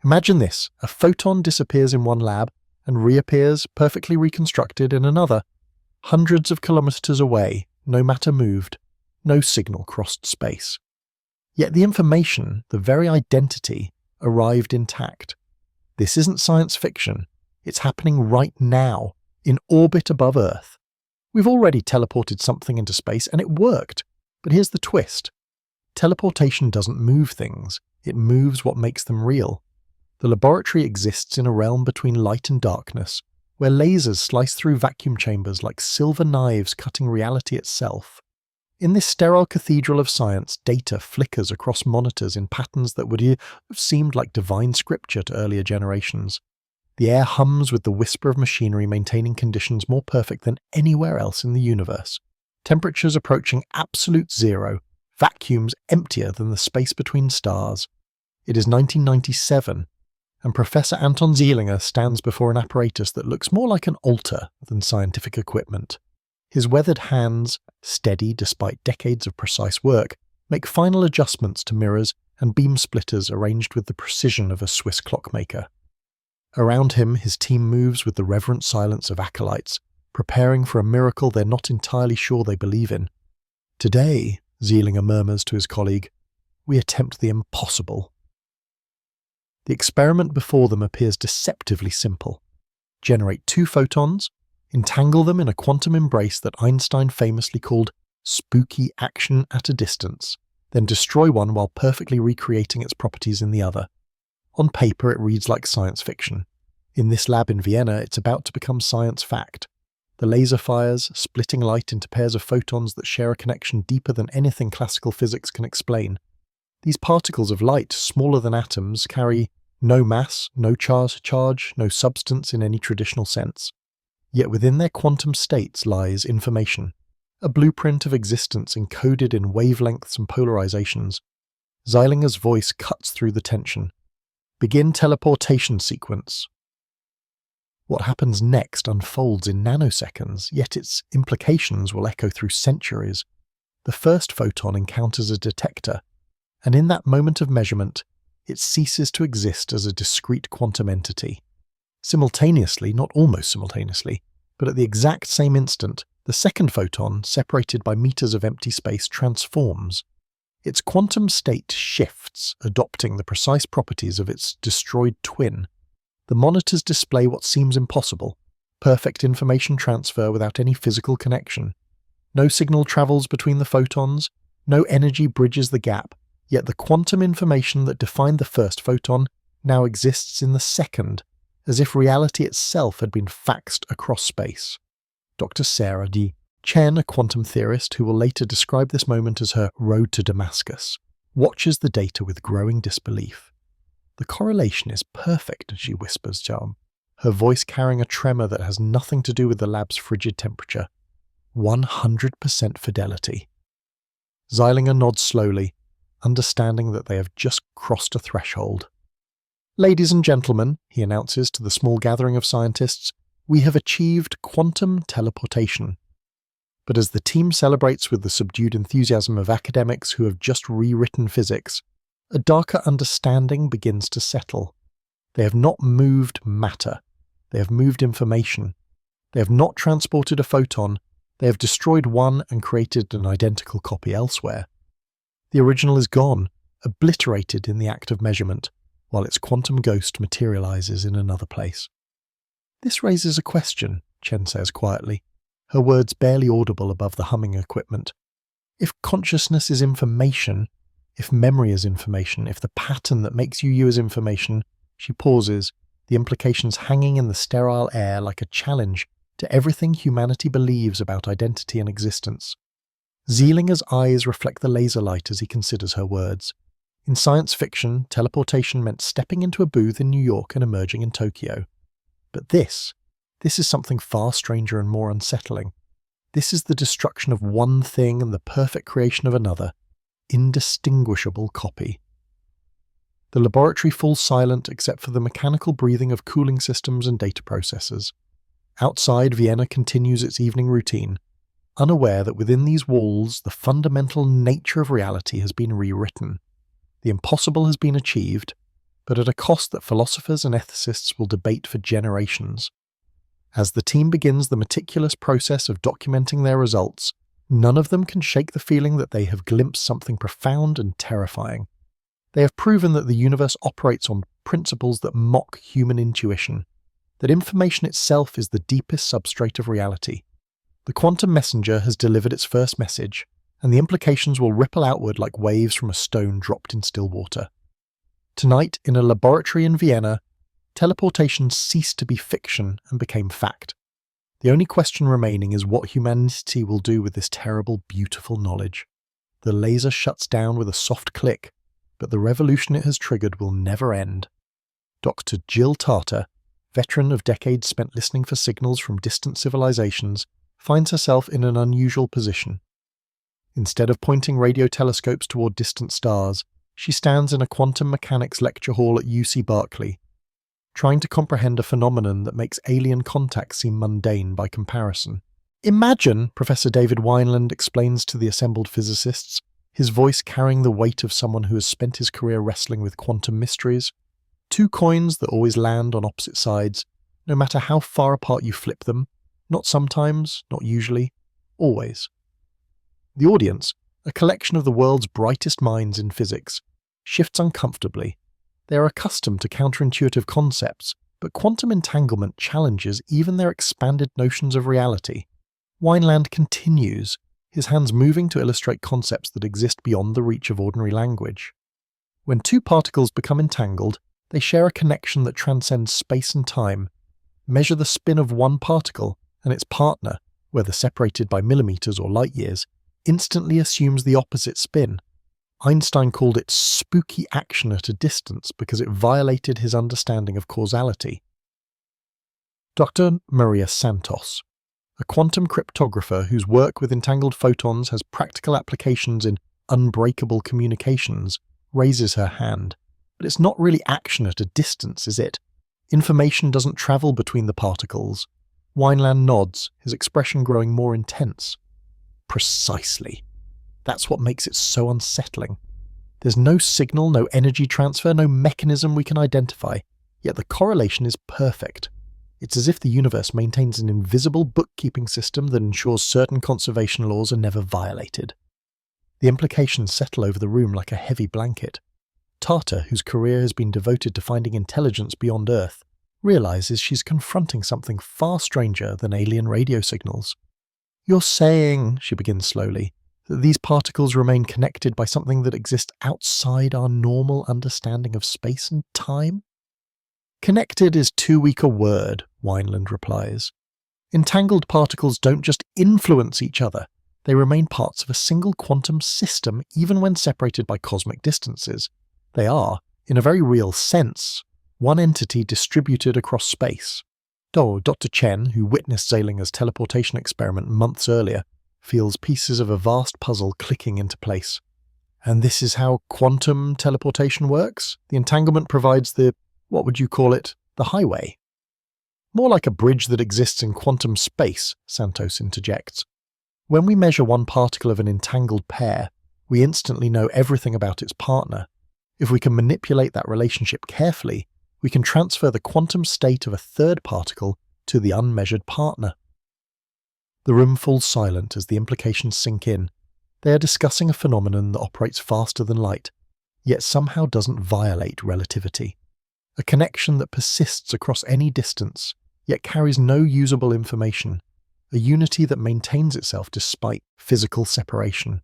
Imagine this: a photon disappears in one lab and reappears, perfectly reconstructed, in another, hundreds of kilometers away, no matter moved, no signal crossed space. Yet the information, the very identity, arrived intact. This isn't science fiction. It's happening right now, in orbit above Earth. We've already teleported something into space, and it worked. But here's the twist. Teleportation doesn't move things. It moves what makes them real. The laboratory exists in a realm between light and darkness, where lasers slice through vacuum chambers like silver knives cutting reality itself. In this sterile cathedral of science, data flickers across monitors in patterns that would have seemed like divine scripture to earlier generations. The air hums with the whisper of machinery maintaining conditions more perfect than anywhere else in the universe. Temperatures approaching absolute zero, vacuums emptier than the space between stars. It is 1997, and Professor Anton Zeilinger stands before an apparatus that looks more like an altar than scientific equipment. His weathered hands, steady despite decades of precise work, make final adjustments to mirrors and beam splitters arranged with the precision of a Swiss clockmaker. Around him, his team moves with the reverent silence of acolytes, preparing for a miracle they're not entirely sure they believe in. Today, Zeilinger murmurs to his colleague, we attempt the impossible. The experiment before them appears deceptively simple. Generate 2 photons, entangle them in a quantum embrace that Einstein famously called spooky action at a distance, then destroy one while perfectly recreating its properties in the other. On paper, it reads like science fiction. In this lab in Vienna, it's about to become science fact. The laser fires, splitting light into pairs of photons that share a connection deeper than anything classical physics can explain. These particles of light, smaller than atoms, carry no mass, no charge, no substance in any traditional sense. Yet within their quantum states lies information, a blueprint of existence encoded in wavelengths and polarizations. Zeilinger's voice cuts through the tension. Begin teleportation sequence. What happens next unfolds in nanoseconds, yet its implications will echo through centuries. The first photon encounters a detector, and in that moment of measurement, it ceases to exist as a discrete quantum entity. Simultaneously, not almost simultaneously, but at the exact same instant, the second photon, separated by meters of empty space, transforms. Its quantum state shifts, adopting the precise properties of its destroyed twin. The monitors display what seems impossible: perfect information transfer without any physical connection. No signal travels between the photons, no energy bridges the gap, yet the quantum information that defined the first photon now exists in the second, as if reality itself had been faxed across space. Dr. Sarah D. Chen, a quantum theorist who will later describe this moment as her road to Damascus, watches the data with growing disbelief. The correlation is perfect, she whispers to him, her voice carrying a tremor that has nothing to do with the lab's frigid temperature. 100% fidelity. Zeilinger nods slowly, understanding that they have just crossed a threshold. Ladies and gentlemen, he announces to the small gathering of scientists, we have achieved quantum teleportation. But as the team celebrates with the subdued enthusiasm of academics who have just rewritten physics, a darker understanding begins to settle. They have not moved matter. They have moved information. They have not transported a photon. They have destroyed one and created an identical copy elsewhere. The original is gone, obliterated in the act of measurement, while its quantum ghost materializes in another place. This raises a question, Chen says quietly, her words barely audible above the humming equipment. If consciousness is information, if memory is information, if the pattern that makes you is information, she pauses, the implications hanging in the sterile air like a challenge to everything humanity believes about identity and existence. Zeilinger's eyes reflect the laser light as he considers her words. In science fiction, teleportation meant stepping into a booth in New York and emerging in Tokyo. But this is something far stranger and more unsettling. This is the destruction of one thing and the perfect creation of another, indistinguishable copy. The laboratory falls silent except for the mechanical breathing of cooling systems and data processors. Outside, Vienna continues its evening routine, unaware that within these walls the fundamental nature of reality has been rewritten. The impossible has been achieved, but at a cost that philosophers and ethicists will debate for generations. As the team begins the meticulous process of documenting their results, none of them can shake the feeling that they have glimpsed something profound and terrifying. They have proven that the universe operates on principles that mock human intuition, that information itself is the deepest substrate of reality. The quantum messenger has delivered its first message, and the implications will ripple outward like waves from a stone dropped in still water. Tonight, in a laboratory in Vienna, teleportation ceased to be fiction and became fact. The only question remaining is what humanity will do with this terrible, beautiful knowledge. The laser shuts down with a soft click, but the revolution it has triggered will never end. Dr. Jill Tarter, veteran of decades spent listening for signals from distant civilizations, finds herself in an unusual position. Instead of pointing radio telescopes toward distant stars, she stands in a quantum mechanics lecture hall at UC Berkeley, trying to comprehend a phenomenon that makes alien contact seem mundane by comparison. Imagine, Professor David Wineland explains to the assembled physicists, his voice carrying the weight of someone who has spent his career wrestling with quantum mysteries. Two coins that always land on opposite sides, no matter how far apart you flip them, not sometimes, not usually, always. The audience, a collection of the world's brightest minds in physics, shifts uncomfortably. They are accustomed to counterintuitive concepts, but quantum entanglement challenges even their expanded notions of reality. Wineland continues, his hands moving to illustrate concepts that exist beyond the reach of ordinary language. When two particles become entangled, they share a connection that transcends space and time. Measure the spin of one particle, and its partner, whether separated by millimeters or light years, instantly assumes the opposite spin. Einstein called it spooky action at a distance because it violated his understanding of causality. Dr. Maria Santos, a quantum cryptographer whose work with entangled photons has practical applications in unbreakable communications, raises her hand. But it's not really action at a distance, is it? Information doesn't travel between the particles. Wineland nods, his expression growing more intense. Precisely. That's what makes it so unsettling. There's no signal, no energy transfer, no mechanism we can identify, yet the correlation is perfect. It's as if the universe maintains an invisible bookkeeping system that ensures certain conservation laws are never violated. The implications settle over the room like a heavy blanket. Tarter, whose career has been devoted to finding intelligence beyond Earth, realizes she's confronting something far stranger than alien radio signals. "You're saying," she begins slowly, "that these particles remain connected by something that exists outside our normal understanding of space and time?" "Connected is too weak a word," Wineland replies. "Entangled particles don't just influence each other, they remain parts of a single quantum system even when separated by cosmic distances. They are, in a very real sense, one entity distributed across space." Dr. Chen, who witnessed Zelinger's teleportation experiment months earlier, feels pieces of a vast puzzle clicking into place. And this is how quantum teleportation works? The entanglement provides the, what would you call it, the highway? "More like a bridge that exists in quantum space," Santos interjects. "When we measure one particle of an entangled pair, we instantly know everything about its partner. If we can manipulate that relationship carefully, we can transfer the quantum state of a third particle to the unmeasured partner." The room falls silent as the implications sink in. They are discussing a phenomenon that operates faster than light, yet somehow doesn't violate relativity. A connection that persists across any distance, yet carries no usable information. A unity that maintains itself despite physical separation.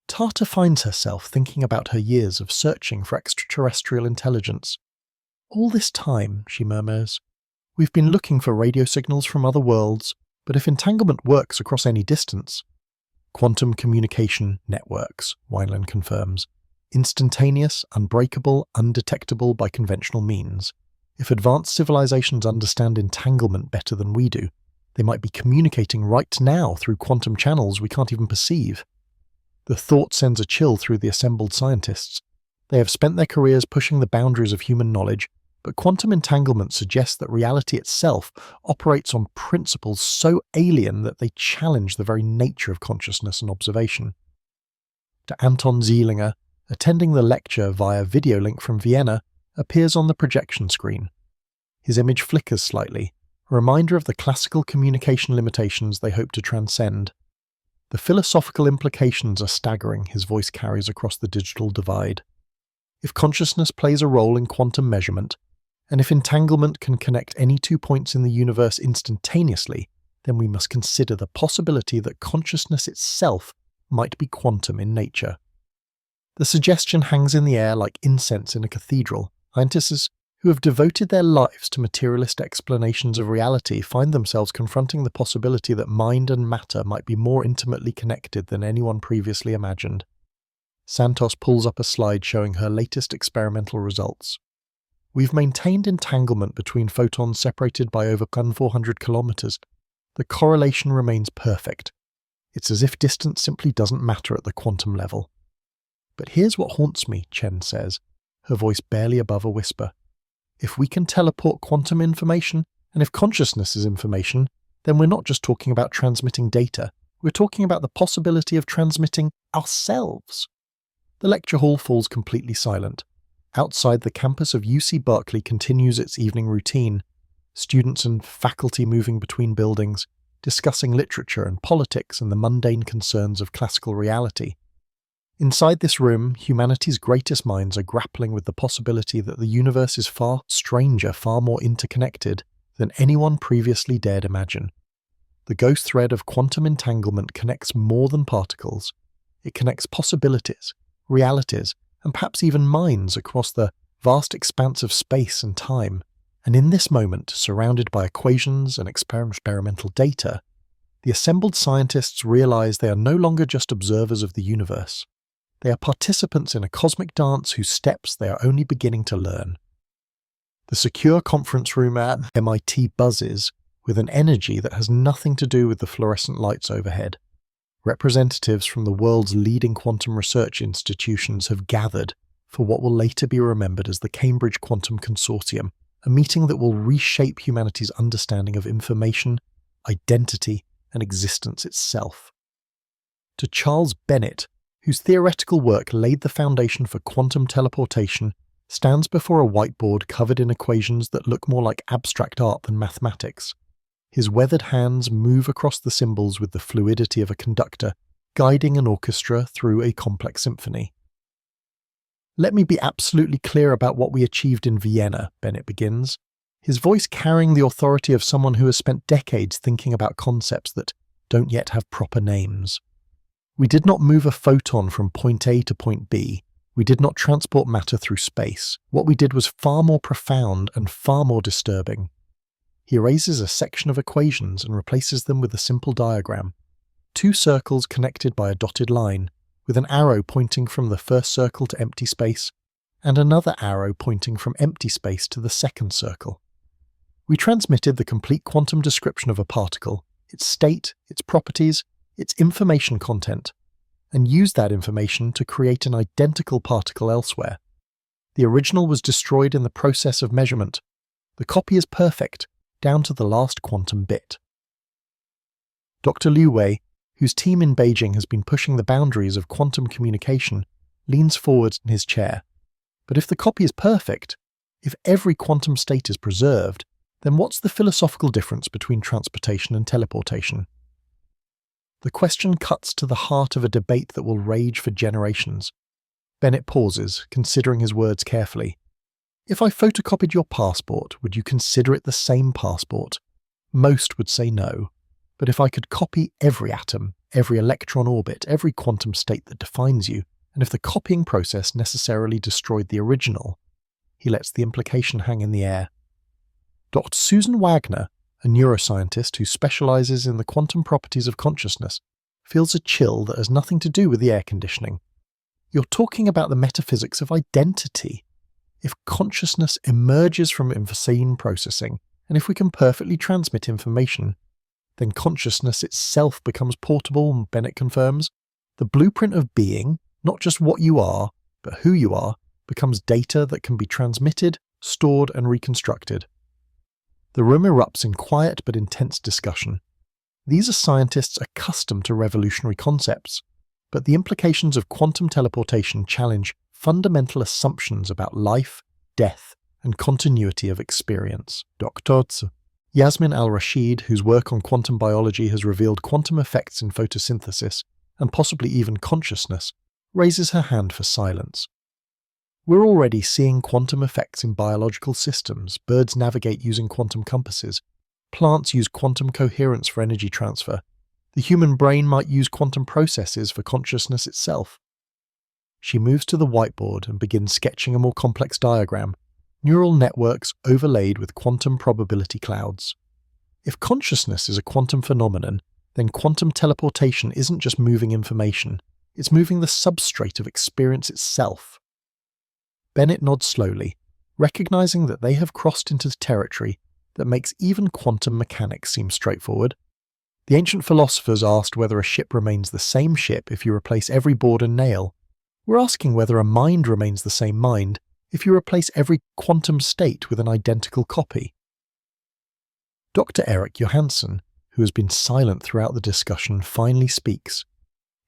Tarter finds herself thinking about her years of searching for extraterrestrial intelligence. "All this time," she murmurs, "we've been looking for radio signals from other worlds, but if entanglement works across any distance—" "Quantum communication networks," Wineland confirms. "Instantaneous, unbreakable, undetectable by conventional means. If advanced civilizations understand entanglement better than we do, they might be communicating right now through quantum channels we can't even perceive." The thought sends a chill through the assembled scientists. They have spent their careers pushing the boundaries of human knowledge, but quantum entanglement suggests that reality itself operates on principles so alien that they challenge the very nature of consciousness and observation. Dr. Anton Zeilinger, attending the lecture via video link from Vienna, appears on the projection screen. His image flickers slightly, a reminder of the classical communication limitations they hope to transcend. The philosophical implications are staggering, his voice carries across the digital divide. If consciousness plays a role in quantum measurement, and if entanglement can connect any 2 points in the universe instantaneously, then we must consider the possibility that consciousness itself might be quantum in nature. The suggestion hangs in the air like incense in a cathedral. Scientists who have devoted their lives to materialist explanations of reality find themselves confronting the possibility that mind and matter might be more intimately connected than anyone previously imagined. Santos pulls up a slide showing her latest experimental results. We've maintained entanglement between photons separated by over 400 kilometers. The correlation remains perfect. It's as if distance simply doesn't matter at the quantum level. But here's what haunts me, Chen says, her voice barely above a whisper. If we can teleport quantum information, and if consciousness is information, then we're not just talking about transmitting data, we're talking about the possibility of transmitting ourselves. The lecture hall falls completely silent. Outside, the campus of UC Berkeley continues its evening routine, students and faculty moving between buildings, discussing literature and politics and the mundane concerns of classical reality. Inside this room, humanity's greatest minds are grappling with the possibility that the universe is far stranger, far more interconnected than anyone previously dared imagine. The ghost thread of quantum entanglement connects more than particles. It connects possibilities, realities, and perhaps even minds across the vast expanse of space and time. And in this moment, surrounded by equations and experimental data, the assembled scientists realize they are no longer just observers of the universe. They are participants in a cosmic dance whose steps they are only beginning to learn. The secure conference room at MIT buzzes with an energy that has nothing to do with the fluorescent lights overhead. Representatives from the world's leading quantum research institutions have gathered for what will later be remembered as the Cambridge Quantum Consortium, a meeting that will reshape humanity's understanding of information, identity, and existence itself. To Charles Bennett, whose theoretical work laid the foundation for quantum teleportation, stands before a whiteboard covered in equations that look more like abstract art than mathematics. His weathered hands move across the symbols with the fluidity of a conductor, guiding an orchestra through a complex symphony. Let me be absolutely clear about what we achieved in Vienna, Bennett begins, his voice carrying the authority of someone who has spent decades thinking about concepts that don't yet have proper names. We did not move a photon from point A to point B. We did not transport matter through space. What we did was far more profound and far more disturbing. He erases a section of equations and replaces them with a simple diagram. 2 circles connected by a dotted line, with an arrow pointing from the first circle to empty space, and another arrow pointing from empty space to the second circle. We transmitted the complete quantum description of a particle, its state, its properties, its information content, and used that information to create an identical particle elsewhere. The original was destroyed in the process of measurement. The copy is perfect, down to the last quantum bit. Dr. Liu Wei, whose team in Beijing has been pushing the boundaries of quantum communication, leans forward in his chair. But if the copy is perfect, if every quantum state is preserved, then what's the philosophical difference between transportation and teleportation? The question cuts to the heart of a debate that will rage for generations. Bennett pauses, considering his words carefully. If I photocopied your passport, would you consider it the same passport? Most would say no. But if I could copy every atom, every electron orbit, every quantum state that defines you, and if the copying process necessarily destroyed the original, he lets the implication hang in the air. Dr. Susan Wagner, a neuroscientist who specializes in the quantum properties of consciousness, feels a chill that has nothing to do with the air conditioning. You're talking about the metaphysics of identity. If consciousness emerges from insane processing, and if we can perfectly transmit information, then consciousness itself becomes portable, Bennett confirms. The blueprint of being, not just what you are, but who you are, becomes data that can be transmitted, stored, and reconstructed. The room erupts in quiet but intense discussion. These are scientists accustomed to revolutionary concepts, but the implications of quantum teleportation challenge fundamental assumptions about life, death, and continuity of experience. Dr. Yasmin Al-Rashid, whose work on quantum biology has revealed quantum effects in photosynthesis, and possibly even consciousness, raises her hand for silence. We're already seeing quantum effects in biological systems. Birds navigate using quantum compasses. Plants use quantum coherence for energy transfer. The human brain might use quantum processes for consciousness itself. She moves to the whiteboard and begins sketching a more complex diagram, neural networks overlaid with quantum probability clouds. If consciousness is a quantum phenomenon, then quantum teleportation isn't just moving information, it's moving the substrate of experience itself. Bennett nods slowly, recognizing that they have crossed into territory that makes even quantum mechanics seem straightforward. The ancient philosophers asked whether a ship remains the same ship if you replace every board and nail. We're asking whether a mind remains the same mind if you replace every quantum state with an identical copy. Dr. Eric Johansson, who has been silent throughout the discussion, finally speaks.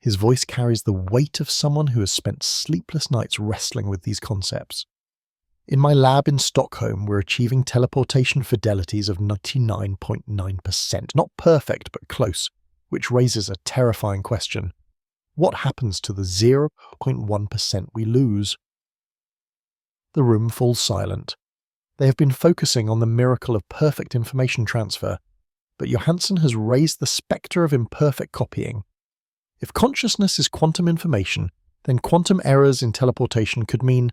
His voice carries the weight of someone who has spent sleepless nights wrestling with these concepts. In my lab in Stockholm, we're achieving teleportation fidelities of 99.9%. Not perfect, but close, which raises a terrifying question. What happens to the 0.1% we lose? The room falls silent. They have been focusing on the miracle of perfect information transfer, but Johansson has raised the spectre of imperfect copying. If consciousness is quantum information, then quantum errors in teleportation could mean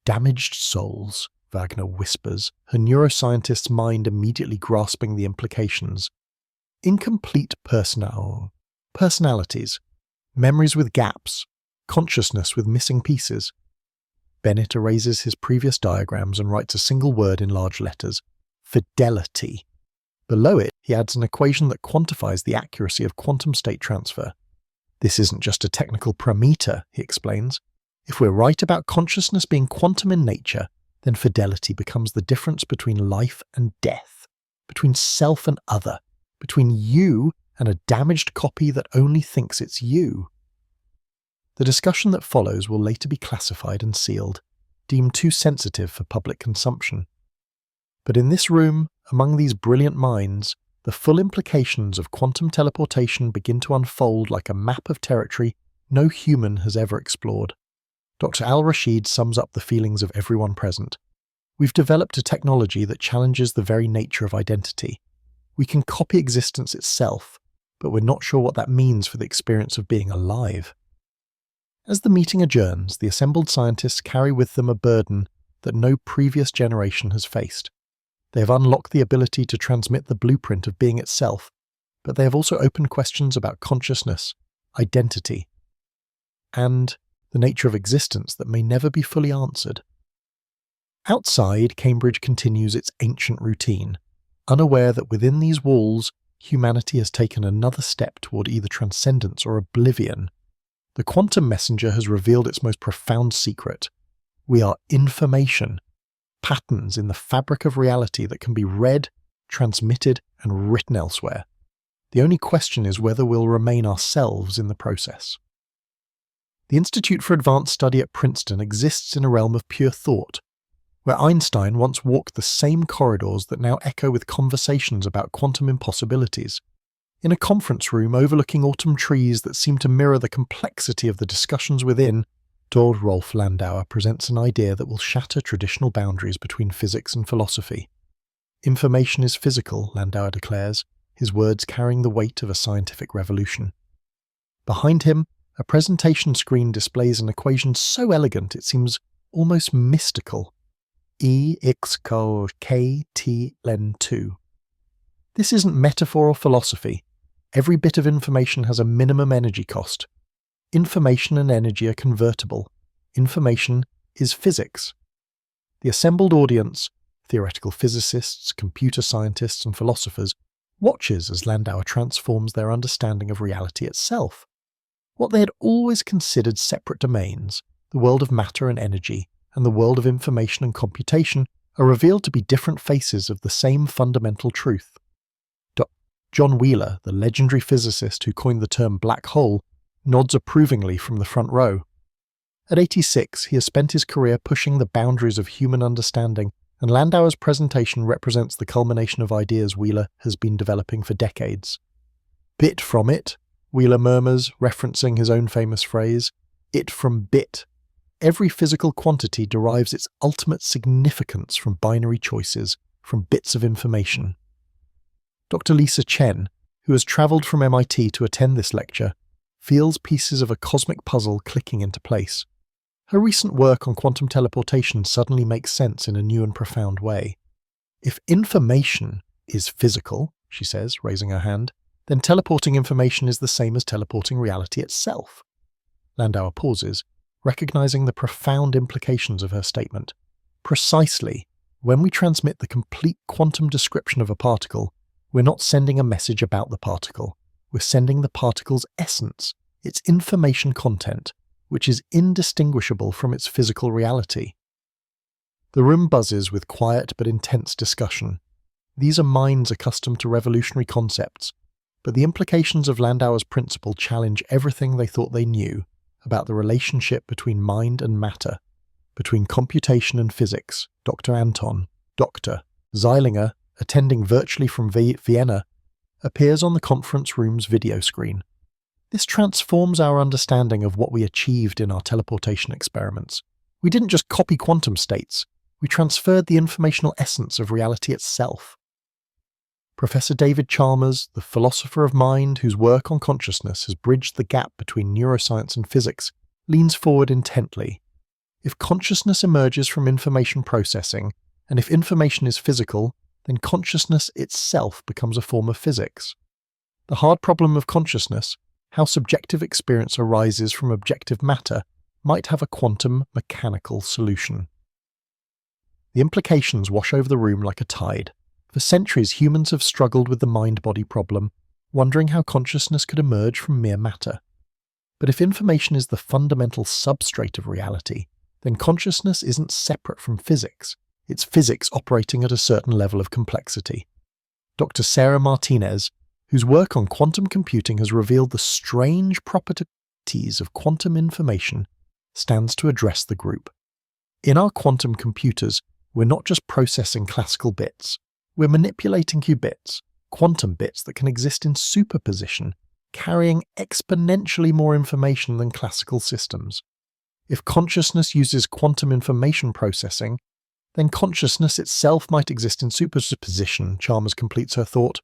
damaged souls, Wagner whispers, her neuroscientist's mind immediately grasping the implications. Incomplete personalities, memories with gaps, consciousness with missing pieces. Bennett erases his previous diagrams and writes a single word in large letters: fidelity. Below it, he adds an equation that quantifies the accuracy of quantum state transfer. This isn't just a technical parameter, he explains. If we're right about consciousness being quantum in nature, then fidelity becomes the difference between life and death, between self and other, between you and a damaged copy that only thinks it's you. The discussion that follows will later be classified and sealed, deemed too sensitive for public consumption. But in this room, among these brilliant minds, the full implications of quantum teleportation begin to unfold like a map of territory no human has ever explored. Dr. Al-Rashid sums up the feelings of everyone present. We've developed a technology that challenges the very nature of identity. We can copy existence itself, but we're not sure what that means for the experience of being alive. As the meeting adjourns, the assembled scientists carry with them a burden that no previous generation has faced. They have unlocked the ability to transmit the blueprint of being itself, but they have also opened questions about consciousness, identity, and the nature of existence that may never be fully answered. Outside, Cambridge continues its ancient routine, unaware that within these walls, humanity has taken another step toward either transcendence or oblivion. The quantum messenger has revealed its most profound secret. We are information, patterns in the fabric of reality that can be read, transmitted, and written elsewhere. The only question is whether we'll remain ourselves in the process. The Institute for Advanced Study at Princeton exists in a realm of pure thought, where Einstein once walked the same corridors that now echo with conversations about quantum impossibilities. In a conference room overlooking autumn trees that seem to mirror the complexity of the discussions within, Dr. Rolf Landauer presents an idea that will shatter traditional boundaries between physics and philosophy. Information is physical, Landauer declares, his words carrying the weight of a scientific revolution. Behind him, a presentation screen displays an equation so elegant it seems almost mystical. E = KT ln 2. This isn't metaphor or philosophy. Every bit of information has a minimum energy cost. Information and energy are convertible. Information is physics. The assembled audience, theoretical physicists, computer scientists, and philosophers, watches as Landauer transforms their understanding of reality itself. What they had always considered separate domains, the world of matter and energy, and the world of information and computation, are revealed to be different faces of the same fundamental truth. John Wheeler, the legendary physicist who coined the term black hole, nods approvingly from the front row. At 86, he has spent his career pushing the boundaries of human understanding, and Landauer's presentation represents the culmination of ideas Wheeler has been developing for decades. Bit from it, Wheeler murmurs, referencing his own famous phrase, it from bit. Every physical quantity derives its ultimate significance from binary choices, from bits of information. Dr. Lisa Chen, who has travelled from MIT to attend this lecture, feels pieces of a cosmic puzzle clicking into place. Her recent work on quantum teleportation suddenly makes sense in a new and profound way. If information is physical, she says, raising her hand, then teleporting information is the same as teleporting reality itself. Landauer pauses, recognizing the profound implications of her statement. Precisely, when we transmit the complete quantum description of a particle, we're not sending a message about the particle. We're sending the particle's essence, its information content, which is indistinguishable from its physical reality. The room buzzes with quiet but intense discussion. These are minds accustomed to revolutionary concepts, but the implications of Landauer's principle challenge everything they thought they knew about the relationship between mind and matter, between computation and physics. Dr. Anton, Dr. Zeilinger, attending virtually from Vienna, appears on the conference room's video screen. This transforms our understanding of what we achieved in our teleportation experiments. We didn't just copy quantum states, we transferred the informational essence of reality itself. Professor David Chalmers, the philosopher of mind whose work on consciousness has bridged the gap between neuroscience and physics, leans forward intently. If consciousness emerges from information processing, and if information is physical, then consciousness itself becomes a form of physics. The hard problem of consciousness, how subjective experience arises from objective matter, might have a quantum mechanical solution. The implications wash over the room like a tide. For centuries, humans have struggled with the mind-body problem, wondering how consciousness could emerge from mere matter. But if information is the fundamental substrate of reality, then consciousness isn't separate from physics. It's physics operating at a certain level of complexity. Dr. Sarah Martinez, whose work on quantum computing has revealed the strange properties of quantum information, stands to address the group. In our quantum computers, we're not just processing classical bits. We're manipulating qubits, quantum bits that can exist in superposition, carrying exponentially more information than classical systems. If consciousness uses quantum information processing, then consciousness itself might exist in superposition, Chalmers completes her thought.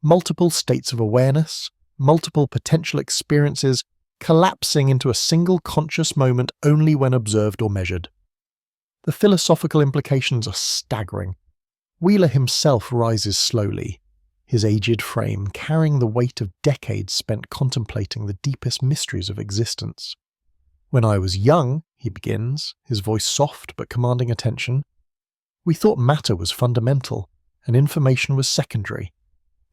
Multiple states of awareness, multiple potential experiences, collapsing into a single conscious moment only when observed or measured. The philosophical implications are staggering. Wheeler himself rises slowly, his aged frame carrying the weight of decades spent contemplating the deepest mysteries of existence. When I was young, he begins, his voice soft but commanding attention, we thought matter was fundamental and information was secondary.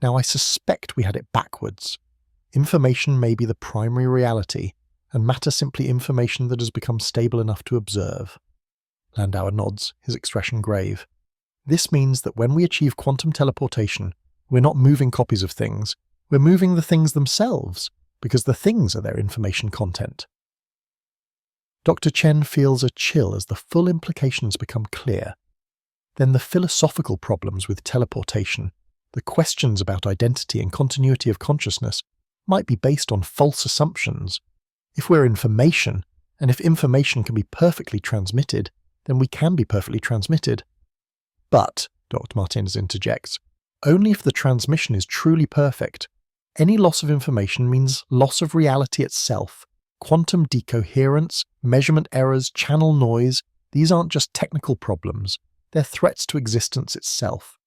Now I suspect we had it backwards. Information may be the primary reality, and matter simply information that has become stable enough to observe. Landauer nods, his expression grave. This means that when we achieve quantum teleportation, we're not moving copies of things, we're moving the things themselves, because the things are their information content. Dr. Chen feels a chill as the full implications become clear. Then the philosophical problems with teleportation, the questions about identity and continuity of consciousness, might be based on false assumptions. If we're information, and if information can be perfectly transmitted, then we can be perfectly transmitted. But, Dr. Martinez interjects, only if the transmission is truly perfect. Any loss of information means loss of reality itself. Quantum decoherence, measurement errors, channel noise, these aren't just technical problems, they're threats to existence itself.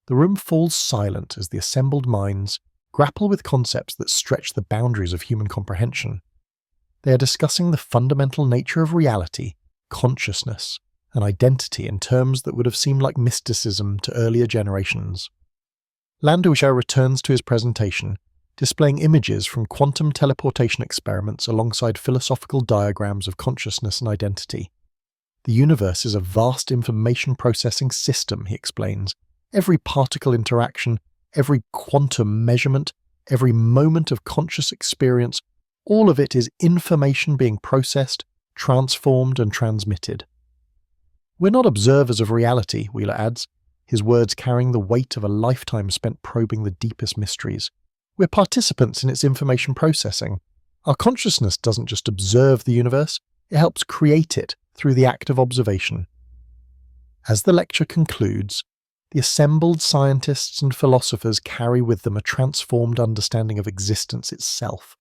The room falls silent as the assembled minds grapple with concepts that stretch the boundaries of human comprehension. They are discussing the fundamental nature of reality, consciousness, and identity in terms that would have seemed like mysticism to earlier generations. Landauer returns to his presentation, displaying images from quantum teleportation experiments alongside philosophical diagrams of consciousness and identity. The universe is a vast information processing system, he explains. Every particle interaction, every quantum measurement, every moment of conscious experience, all of it is information being processed, transformed and transmitted. We're not observers of reality, Wheeler adds, his words carrying the weight of a lifetime spent probing the deepest mysteries. We're participants in its information processing. Our consciousness doesn't just observe the universe, it helps create it through the act of observation. As the lecture concludes, the assembled scientists and philosophers carry with them a transformed understanding of existence itself.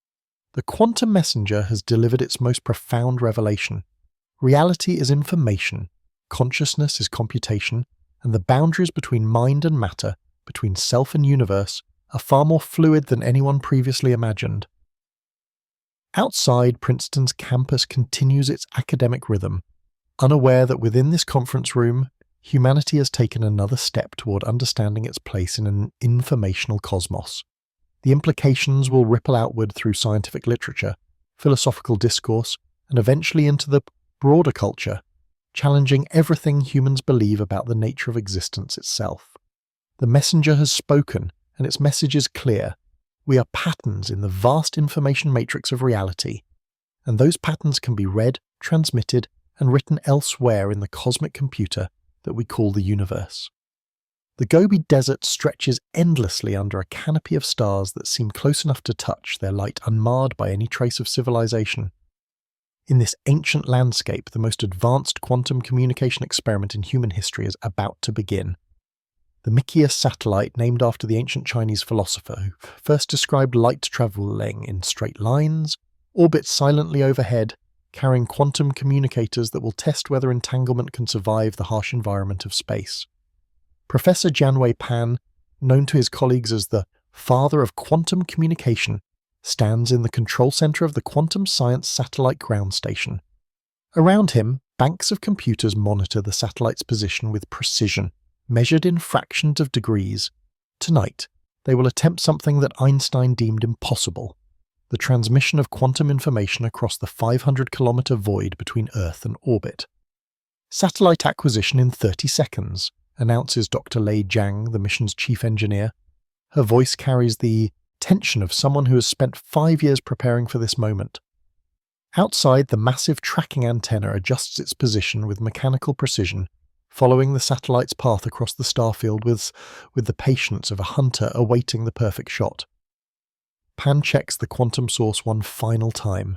The quantum messenger has delivered its most profound revelation. Reality is information, consciousness is computation, and the boundaries between mind and matter, between self and universe, are far more fluid than anyone previously imagined. Outside, Princeton's campus continues its academic rhythm, unaware that within this conference room, humanity has taken another step toward understanding its place in an informational cosmos. The implications will ripple outward through scientific literature, philosophical discourse, and eventually into the broader culture, challenging everything humans believe about the nature of existence itself. The messenger has spoken, and its message is clear. We are patterns in the vast information matrix of reality, and those patterns can be read, transmitted, and written elsewhere in the cosmic computer that we call the universe. The Gobi Desert stretches endlessly under a canopy of stars that seem close enough to touch, their light unmarred by any trace of civilization. In this ancient landscape, the most advanced quantum communication experiment in human history is about to begin. The Mikias satellite, named after the ancient Chinese philosopher who first described light travelling in straight lines, orbits silently overhead, carrying quantum communicators that will test whether entanglement can survive the harsh environment of space. Professor Jianwei Pan, known to his colleagues as the father of quantum communication, stands in the control center of the Quantum Science Satellite Ground Station. Around him, banks of computers monitor the satellite's position with precision, measured in fractions of degrees. Tonight, they will attempt something that Einstein deemed impossible: the transmission of quantum information across the 500-kilometer void between Earth and orbit. Satellite acquisition in 30 seconds, announces Dr. Lei Jiang, the mission's chief engineer. Her voice carries the tension of someone who has spent 5 years preparing for this moment. Outside, the massive tracking antenna adjusts its position with mechanical precision, following the satellite's path across the starfield with the patience of a hunter awaiting the perfect shot. Pan checks the quantum source one final time.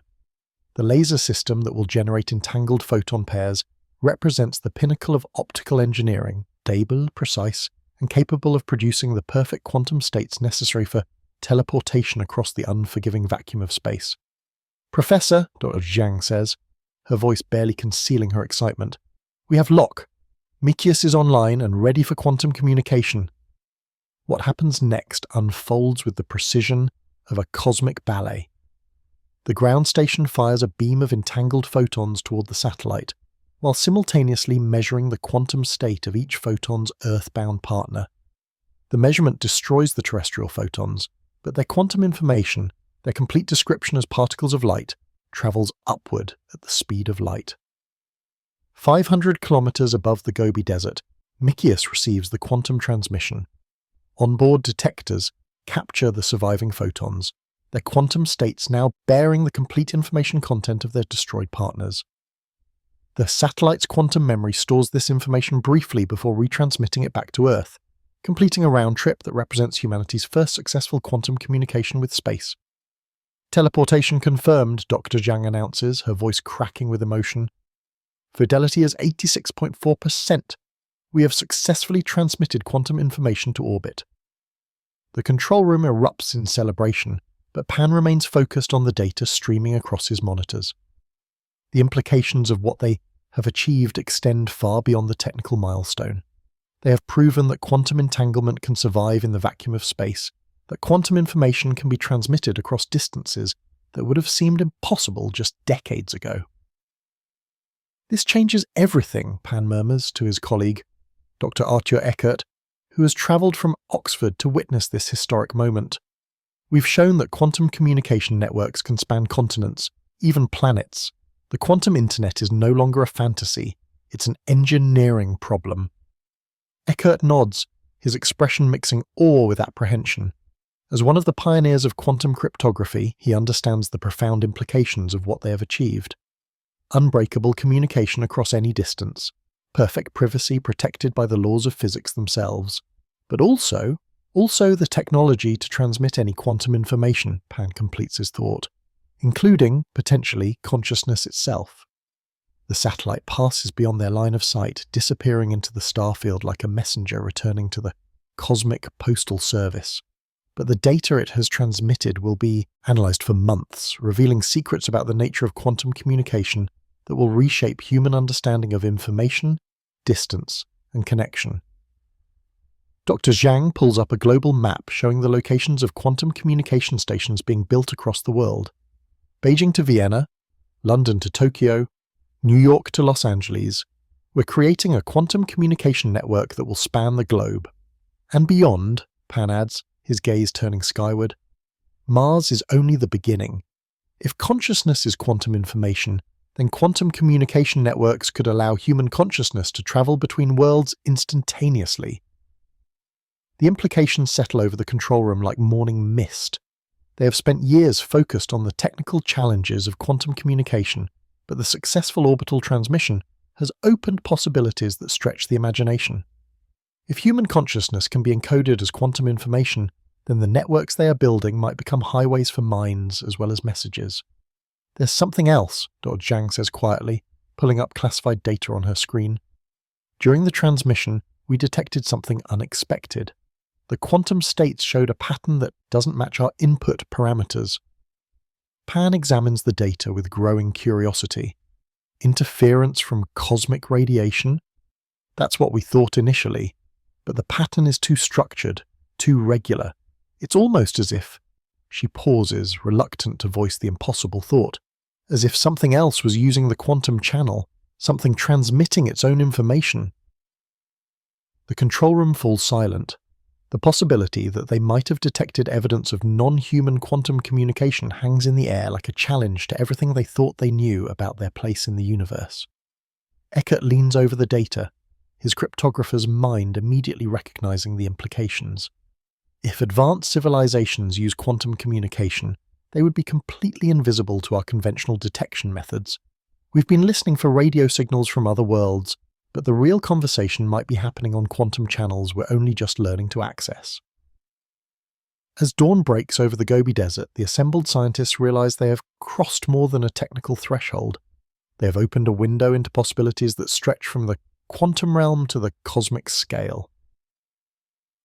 The laser system that will generate entangled photon pairs represents the pinnacle of optical engineering, stable, precise, and capable of producing the perfect quantum states necessary for teleportation across the unforgiving vacuum of space. "Professor," Dr. Jiang says, her voice barely concealing her excitement, "we have lock. Mikias is online and ready for quantum communication." What happens next unfolds with the precision of a cosmic ballet. The ground station fires a beam of entangled photons toward the satellite, while simultaneously measuring the quantum state of each photon's earthbound partner. The measurement destroys the terrestrial photons, but their quantum information, their complete description as particles of light, travels upward at the speed of light. 500 kilometers above the Gobi Desert, Mikias receives the quantum transmission. Onboard detectors capture the surviving photons, their quantum states now bearing the complete information content of their destroyed partners. The satellite's quantum memory stores this information briefly before retransmitting it back to Earth, completing a round trip that represents humanity's first successful quantum communication with space. "Teleportation confirmed," Dr. Jiang announces, her voice cracking with emotion. "Fidelity is 86.4%. We have successfully transmitted quantum information to orbit." The control room erupts in celebration, but Pan remains focused on the data streaming across his monitors. The implications of what they have achieved extend far beyond the technical milestone. They have proven that quantum entanglement can survive in the vacuum of space, that quantum information can be transmitted across distances that would have seemed impossible just decades ago. "This changes everything," Pan murmurs to his colleague, Dr. Arthur Eckert, who has travelled from Oxford to witness this historic moment. "We've shown that quantum communication networks can span continents, even planets. The quantum internet is no longer a fantasy, it's an engineering problem." Eckert nods, his expression mixing awe with apprehension. As one of the pioneers of quantum cryptography, he understands the profound implications of what they have achieved. unbreakable communication across any distance, perfect privacy protected by the laws of physics themselves, but also the technology to transmit any quantum information, Pan completes his thought, including, potentially, consciousness itself. The satellite passes beyond their line of sight, disappearing into the starfield like a messenger returning to the cosmic postal service. But the data it has transmitted will be analysed for months, revealing secrets about the nature of quantum communication that will reshape human understanding of information, distance, and connection. Dr. Zhang pulls up a global map showing the locations of quantum communication stations being built across the world. Beijing to Vienna, London to Tokyo, New York to Los Angeles. We're creating a quantum communication network that will span the globe. And beyond, Pan adds, his gaze turning skyward, Mars is only the beginning. If consciousness is quantum information, then quantum communication networks could allow human consciousness to travel between worlds instantaneously. The implications settle over the control room like morning mist. They have spent years focused on the technical challenges of quantum communication, but the successful orbital transmission has opened possibilities that stretch the imagination. If human consciousness can be encoded as quantum information, then the networks they are building might become highways for minds as well as messages. There's something else, Dr. Zhang says quietly, pulling up classified data on her screen. During the transmission, we detected something unexpected. The quantum states showed a pattern that doesn't match our input parameters. Pan examines the data with growing curiosity. Interference from cosmic radiation? That's what we thought initially, but the pattern is too structured, too regular. It's almost as if, she pauses, reluctant to voice the impossible thought, as if something else was using the quantum channel, something transmitting its own information. The control room falls silent. The possibility that they might have detected evidence of non-human quantum communication hangs in the air like a challenge to everything they thought they knew about their place in the universe. Eckert leans over the data, his cryptographer's mind immediately recognizing the implications. If advanced civilizations use quantum communication, they would be completely invisible to our conventional detection methods. We've been listening for radio signals from other worlds, but the real conversation might be happening on quantum channels we're only just learning to access. As dawn breaks over the Gobi Desert, the assembled scientists realize they have crossed more than a technical threshold. They have opened a window into possibilities that stretch from the quantum realm to the cosmic scale.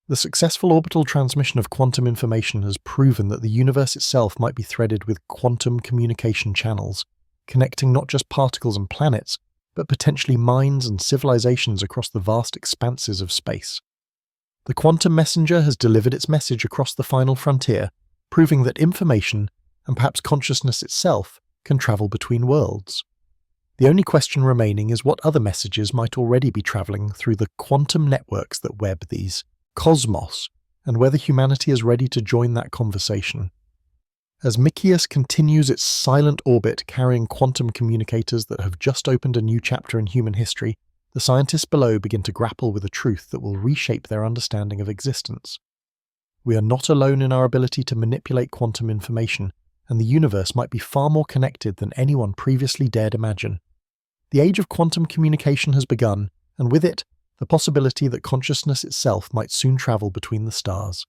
The successful orbital transmission of quantum information has proven that the universe itself might be threaded with quantum communication channels, connecting not just particles and planets, but potentially minds and civilizations across the vast expanses of space. The quantum messenger has delivered its message across the final frontier, proving that information, and perhaps consciousness itself, can travel between worlds. The only question remaining is what other messages might already be traveling through the quantum networks that web these cosmos, and whether humanity is ready to join that conversation. As Mikius continues its silent orbit carrying quantum communicators that have just opened a new chapter in human history, the scientists below begin to grapple with a truth that will reshape their understanding of existence. We are not alone in our ability to manipulate quantum information, and the universe might be far more connected than anyone previously dared imagine. The age of quantum communication has begun, and with it, the possibility that consciousness itself might soon travel between the stars.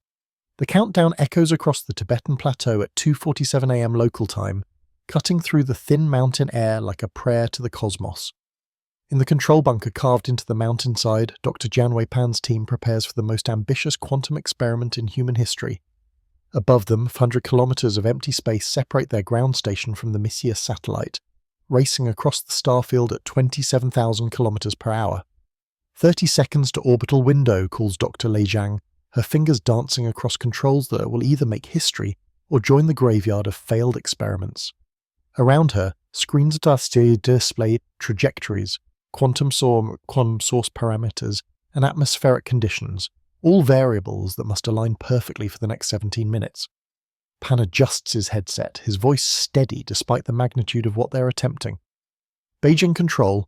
The countdown echoes across the Tibetan plateau at 2:47 a.m. local time, cutting through the thin mountain air like a prayer to the cosmos. In the control bunker carved into the mountainside, Dr. Janwei Pan's team prepares for the most ambitious quantum experiment in human history. Above them, 100 kilometers of empty space separate their ground station from the Mikius satellite, racing across the starfield at 27,000 kilometers per hour. 30 seconds to orbital window, calls Dr. Lei Zhang, her fingers dancing across controls that will either make history or join the graveyard of failed experiments. Around her, screens display trajectories, quantum source parameters, and atmospheric conditions, all variables that must align perfectly for the next 17 minutes. Pan adjusts his headset, his voice steady despite the magnitude of what they're attempting. Beijing Control,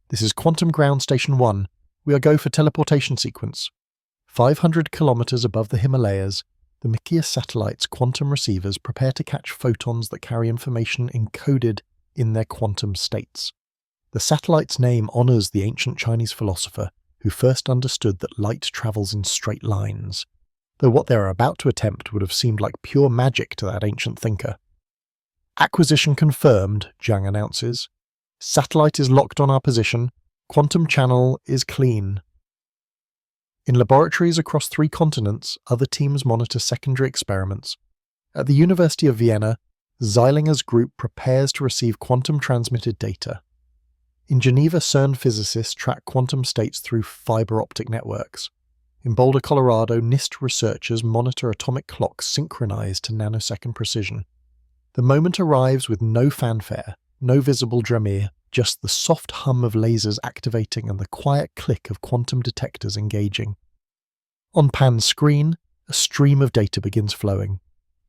this is Quantum Ground Station 1. We are go for teleportation sequence. 500 kilometers above the Himalayas, the Mikius satellite's quantum receivers prepare to catch photons that carry information encoded in their quantum states. The satellite's name honors the ancient Chinese philosopher who first understood that light travels in straight lines, though what they are about to attempt would have seemed like pure magic to that ancient thinker. Acquisition confirmed, Zhang announces. Satellite is locked on our position. Quantum channel is clean. In laboratories across 3 continents, other teams monitor secondary experiments. At the University of Vienna, Zeilinger's group prepares to receive quantum-transmitted data. In Geneva, CERN physicists track quantum states through fiber optic networks. In Boulder, Colorado, NIST researchers monitor atomic clocks synchronized to nanosecond precision. The moment arrives with no fanfare, no visible drummer, just the soft hum of lasers activating and the quiet click of quantum detectors engaging. On Pan's screen, a stream of data begins flowing.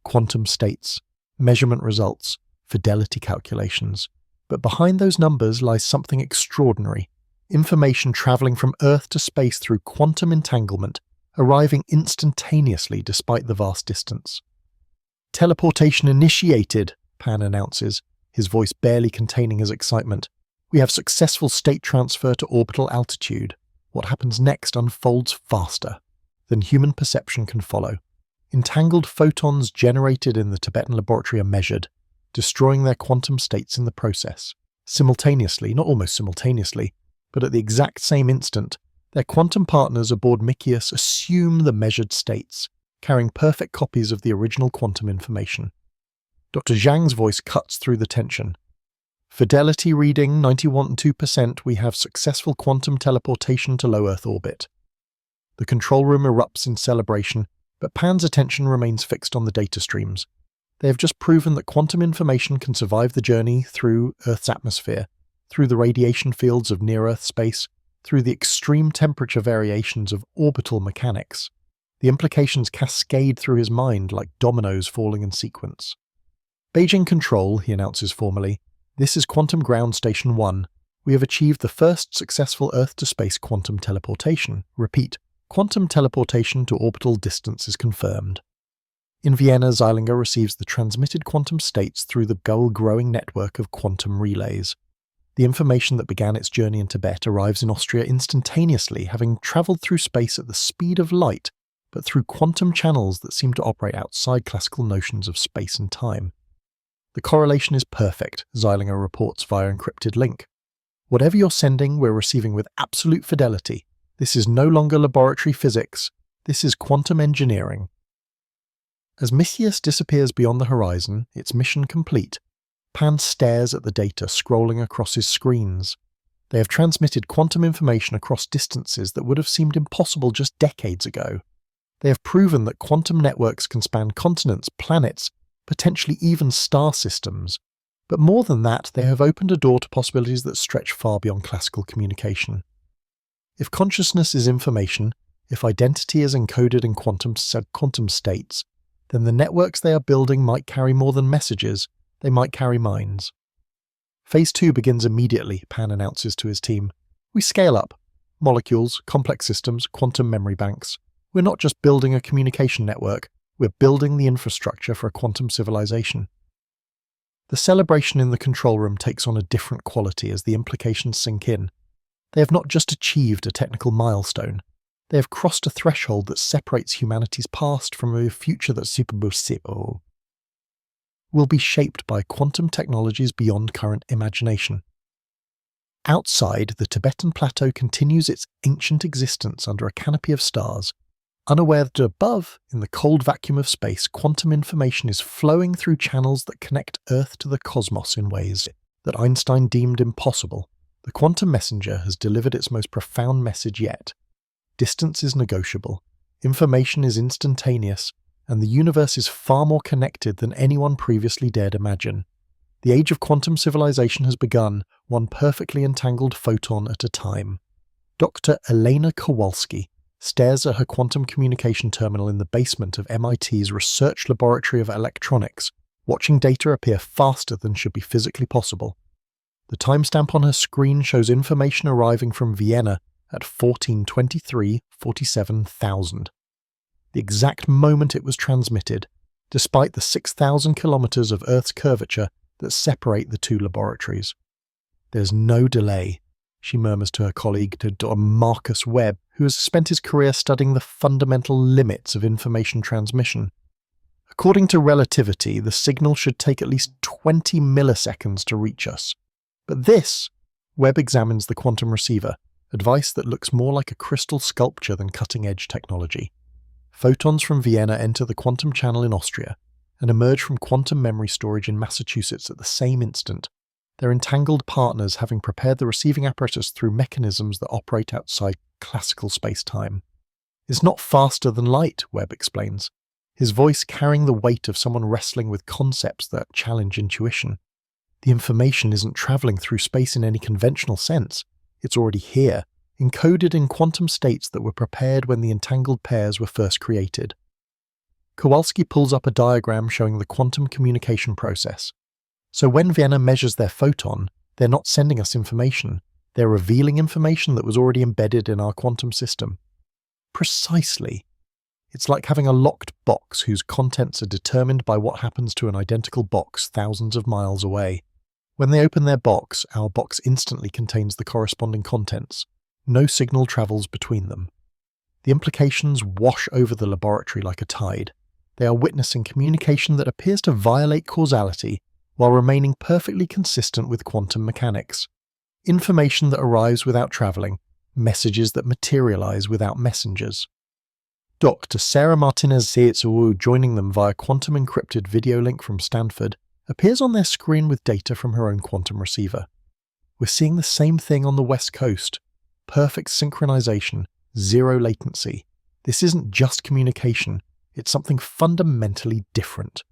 Quantum states, measurement results, fidelity calculations. But behind those numbers lies something extraordinary. Information traveling from Earth to space through quantum entanglement, arriving instantaneously despite the vast distance. Teleportation initiated, Pan announces, his voice barely containing his excitement. We have successful state transfer to orbital altitude. What happens next unfolds faster than human perception can follow. Entangled photons generated in the Tibetan laboratory are measured, destroying their quantum states in the process. Simultaneously, not almost simultaneously, but at the exact same instant, their quantum partners aboard Mikius assume the measured states, carrying perfect copies of the original quantum information. Dr. Zhang's voice cuts through the tension. Fidelity reading 91.2%, we have successful quantum teleportation to low Earth orbit. The control room erupts in celebration, but Pan's attention remains fixed on the data streams. They have just proven that quantum information can survive the journey through Earth's atmosphere, through the radiation fields of near-Earth space, through the extreme temperature variations of orbital mechanics. The implications cascade through his mind like dominoes falling in sequence. Beijing Control, he announces formally, this is Quantum Ground Station 1. We have achieved the first successful Earth-to-space quantum teleportation. Repeat, quantum teleportation to orbital distance is confirmed. In Vienna, Zeilinger receives the transmitted quantum states through the growing network of quantum relays. The information that began its journey in Tibet arrives in Austria instantaneously, having travelled through space at the speed of light, but through quantum channels that seem to operate outside classical notions of space and time. The correlation is perfect, Zeilinger reports via encrypted link. Whatever you're sending, we're receiving with absolute fidelity. This is no longer laboratory physics. This is quantum engineering. As Mikius disappears beyond the horizon, its mission complete, Pan stares at the data scrolling across his screens. They have transmitted quantum information across distances that would have seemed impossible just decades ago. They have proven that quantum networks can span continents, planets, potentially even star systems. But more than that, they have opened a door to possibilities that stretch far beyond classical communication. If consciousness is information, if identity is encoded in quantum states, then the networks they are building might carry more than messages, they might carry minds. Phase 2 begins immediately, Pan announces to his team. We scale up. Molecules, complex systems, quantum memory banks. We're not just building a communication network, we're building the infrastructure for a quantum civilization. The celebration in the control room takes on a different quality as the implications sink in. They have not just achieved a technical milestone, they have crossed a threshold that separates humanity's past from a future that will be shaped by quantum technologies beyond current imagination. Outside, the Tibetan plateau continues its ancient existence under a canopy of stars, unaware that above, in the cold vacuum of space, quantum information is flowing through channels that connect Earth to the cosmos in ways that Einstein deemed impossible. The quantum messenger has delivered its most profound message yet. Distance is negotiable, information is instantaneous, and the universe is far more connected than anyone previously dared imagine. The age of quantum civilization has begun, one perfectly entangled photon at a time. Dr. Elena Kowalski stares at her quantum communication terminal in the basement of MIT's Research Laboratory of Electronics, watching data appear faster than should be physically possible. The timestamp on her screen shows information arriving from Vienna at 14:23:47,000. The exact moment it was transmitted, despite the 6,000 kilometers of Earth's curvature, that separate the two laboratories. There's no delay, she murmurs to her colleague, Dr. Marcus Webb, who has spent his career studying the fundamental limits of information transmission. According to relativity, the signal should take at least 20 milliseconds to reach us. But this, Webb examines the quantum receiver, a device that looks more like a crystal sculpture than cutting-edge technology. Photons from Vienna enter the quantum channel in Austria and emerge from quantum memory storage in Massachusetts at the same instant, their entangled partners having prepared the receiving apparatus through mechanisms that operate outside classical space-time. It's not faster than light, Webb explains, his voice carrying the weight of someone wrestling with concepts that challenge intuition. The information isn't travelling through space in any conventional sense. It's already here, encoded in quantum states that were prepared when the entangled pairs were first created. Kowalski pulls up a diagram showing the quantum communication process. So when Vienna measures their photon, they're not sending us information. They're revealing information that was already embedded in our quantum system. Precisely. It's like having a locked box whose contents are determined by what happens to an identical box thousands of miles away. When they open their box, our box instantly contains the corresponding contents. No signal travels between them. The implications wash over the laboratory like a tide. They are witnessing communication that appears to violate causality while remaining perfectly consistent with quantum mechanics. Information that arrives without travelling, messages that materialize without messengers. Dr. Sarah Martinez-Zeitzu, joining them via quantum-encrypted video link from Stanford, appears on their screen with data from her own quantum receiver. We're seeing the same thing on the West Coast. Perfect synchronization, zero latency. This isn't just communication, it's something fundamentally different.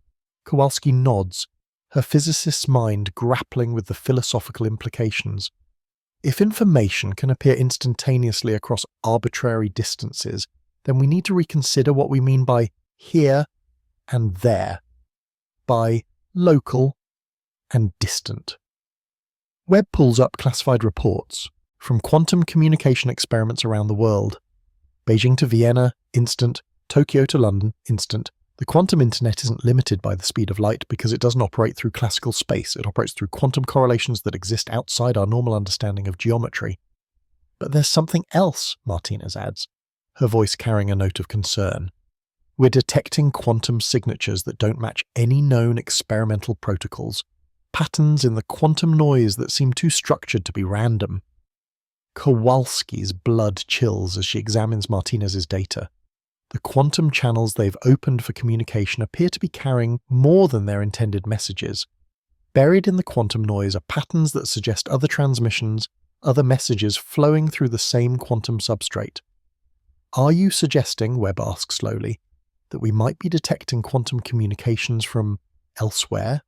Kowalski nods, her physicist's mind grappling with the philosophical implications. If information can appear instantaneously across arbitrary distances, then we need to reconsider what we mean by here and there, by local and distant. Webb pulls up classified reports from quantum communication experiments around the world. Beijing to Vienna, instant. Tokyo to London, instant. The quantum internet isn't limited by the speed of light because it doesn't operate through classical space. It operates through quantum correlations that exist outside our normal understanding of geometry. But there's something else, Martinez adds, her voice carrying a note of concern. We're detecting quantum signatures that don't match any known experimental protocols, patterns in the quantum noise that seem too structured to be random. Kowalski's blood chills as she examines Martinez's data. The quantum channels they've opened for communication appear to be carrying more than their intended messages. Buried in the quantum noise are patterns that suggest other transmissions, other messages flowing through the same quantum substrate. Are you suggesting, Webb asks slowly, that we might be detecting quantum communications from elsewhere?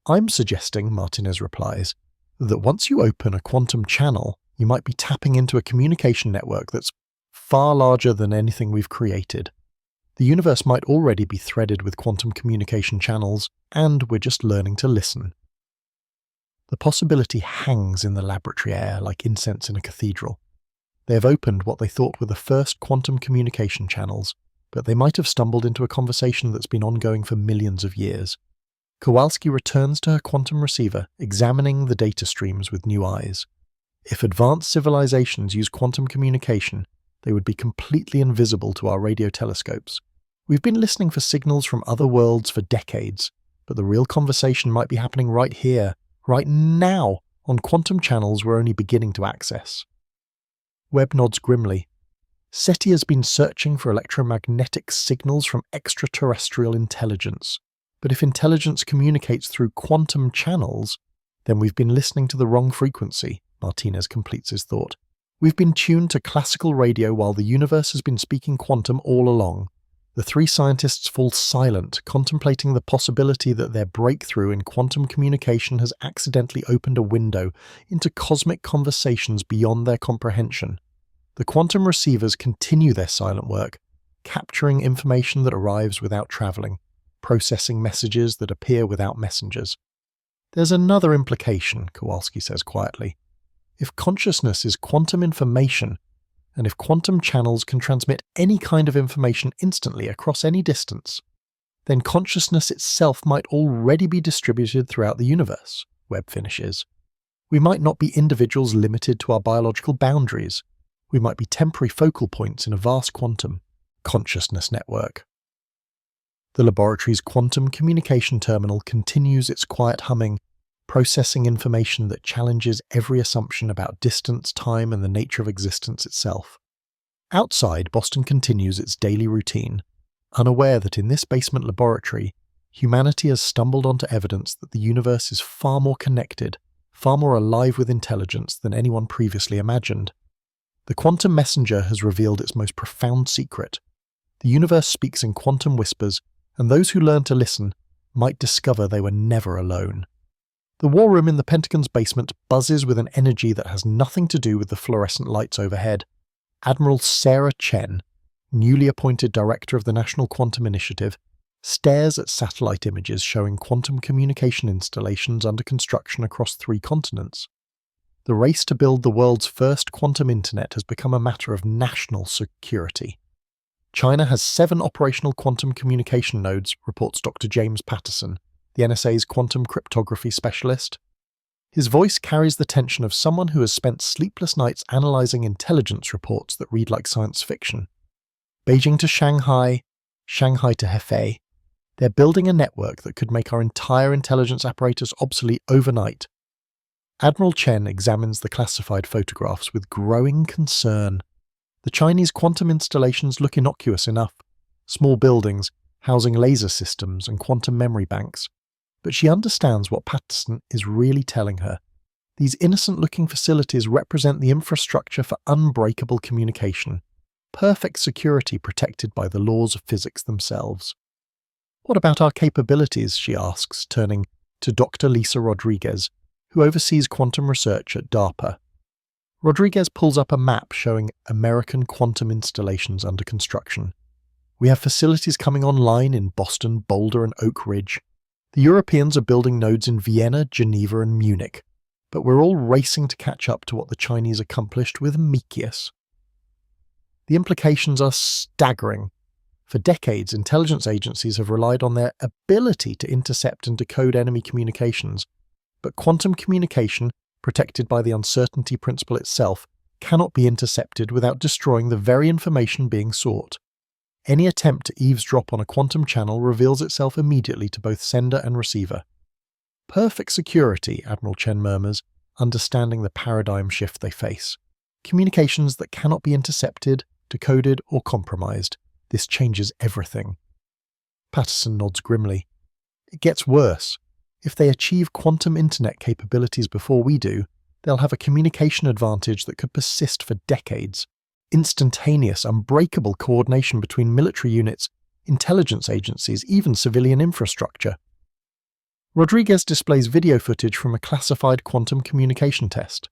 I'm suggesting, Martinez replies, that once you open a quantum channel, you might be tapping into a communication network that's far larger than anything we've created. The universe might already be threaded with quantum communication channels, and we're just learning to listen. The possibility hangs in the laboratory air like incense in a cathedral. They have opened what they thought were the first quantum communication channels, but they might have stumbled into a conversation that's been ongoing for millions of years. Kowalski returns to her quantum receiver, examining the data streams with new eyes. If advanced civilizations use quantum communication, they would be completely invisible to our radio telescopes. We've been listening for signals from other worlds for decades, but the real conversation might be happening right here, right now, on quantum channels we're only beginning to access. Webb nods grimly. SETI has been searching for electromagnetic signals from extraterrestrial intelligence. But if intelligence communicates through quantum channels, then we've been listening to the wrong frequency, Martinez completes his thought. We've been tuned to classical radio while the universe has been speaking quantum all along. The three scientists fall silent, contemplating the possibility that their breakthrough in quantum communication has accidentally opened a window into cosmic conversations beyond their comprehension. The quantum receivers continue their silent work, capturing information that arrives without travelling, processing messages that appear without messengers. There's another implication, Kowalski says quietly. If consciousness is quantum information, and if quantum channels can transmit any kind of information instantly across any distance, then consciousness itself might already be distributed throughout the universe, Webb finishes. We might not be individuals limited to our biological boundaries. We might be temporary focal points in a vast quantum consciousness network. The laboratory's quantum communication terminal continues its quiet humming, processing information that challenges every assumption about distance, time, and the nature of existence itself. Outside, Boston continues its daily routine, unaware that in this basement laboratory, humanity has stumbled onto evidence that the universe is far more connected, far more alive with intelligence than anyone previously imagined. The quantum messenger has revealed its most profound secret. The universe speaks in quantum whispers, and those who learn to listen might discover they were never alone. The war room in the Pentagon's basement buzzes with an energy that has nothing to do with the fluorescent lights overhead. Admiral Sarah Chen, newly appointed director of the National Quantum Initiative, stares at satellite images showing quantum communication installations under construction across 3 continents. The race to build the world's first quantum internet has become a matter of national security. China has 7 operational quantum communication nodes, reports Dr. James Patterson, the NSA's quantum cryptography specialist. His voice carries the tension of someone who has spent sleepless nights analysing intelligence reports that read like science fiction. Beijing to Shanghai, Shanghai to Hefei. They're building a network that could make our entire intelligence apparatus obsolete overnight. Admiral Chen examines the classified photographs with growing concern. The Chinese quantum installations look innocuous enough, small buildings housing laser systems and quantum memory banks. But she understands what Patterson is really telling her. These innocent-looking facilities represent the infrastructure for unbreakable communication, perfect security protected by the laws of physics themselves. What about our capabilities, she asks, turning to Dr. Lisa Rodriguez, who oversees quantum research at DARPA. Rodriguez pulls up a map showing American quantum installations under construction. We have facilities coming online in Boston, Boulder, and Oak Ridge. The Europeans are building nodes in Vienna, Geneva, and Munich, but we're all racing to catch up to what the Chinese accomplished with Mikius. The implications are staggering. For decades, intelligence agencies have relied on their ability to intercept and decode enemy communications, but quantum communication, protected by the uncertainty principle itself, cannot be intercepted without destroying the very information being sought. Any attempt to eavesdrop on a quantum channel reveals itself immediately to both sender and receiver. Perfect security, Admiral Chen murmurs, understanding the paradigm shift they face. Communications that cannot be intercepted, decoded, or compromised. This changes everything. Patterson nods grimly. It gets worse. If they achieve quantum internet capabilities before we do, they'll have a communication advantage that could persist for decades. Instantaneous, unbreakable coordination between military units, intelligence agencies, even civilian infrastructure. Rodriguez displays video footage from a classified quantum communication test.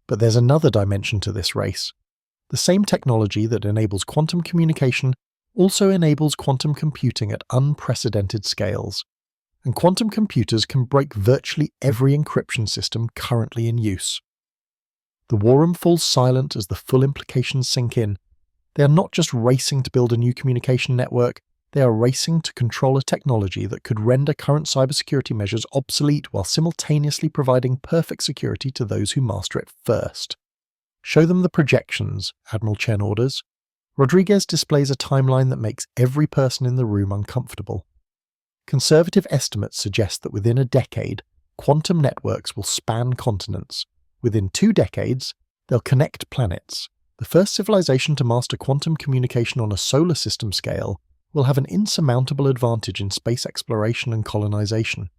But there's another dimension to this race. The same technology that enables quantum communication also enables quantum computing at unprecedented scales. And quantum computers can break virtually every encryption system currently in use. The war room falls silent as the full implications sink in. They are not just racing to build a new communication network, they are racing to control a technology that could render current cybersecurity measures obsolete while simultaneously providing perfect security to those who master it first. Show them the projections, Admiral Chen orders. Rodriguez displays a timeline that makes every person in the room uncomfortable. Conservative estimates suggest that within a decade, quantum networks will span continents. Within 2 decades, they'll connect planets. The first civilization to master quantum communication on a solar system scale will have an insurmountable advantage in space exploration and colonization.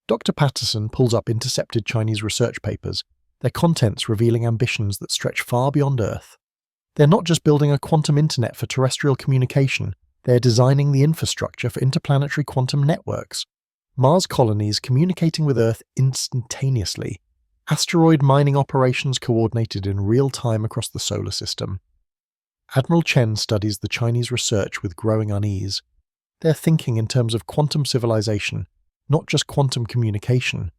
Dr. Patterson pulls up intercepted Chinese research papers, their contents revealing ambitions that stretch far beyond Earth. They're not just building a quantum internet for terrestrial communication, they're designing the infrastructure for interplanetary quantum networks. Mars colonies communicating with Earth instantaneously. Asteroid mining operations coordinated in real time across the solar system. Admiral Chen studies the Chinese research with growing unease. They're thinking in terms of quantum civilization, not just quantum communication.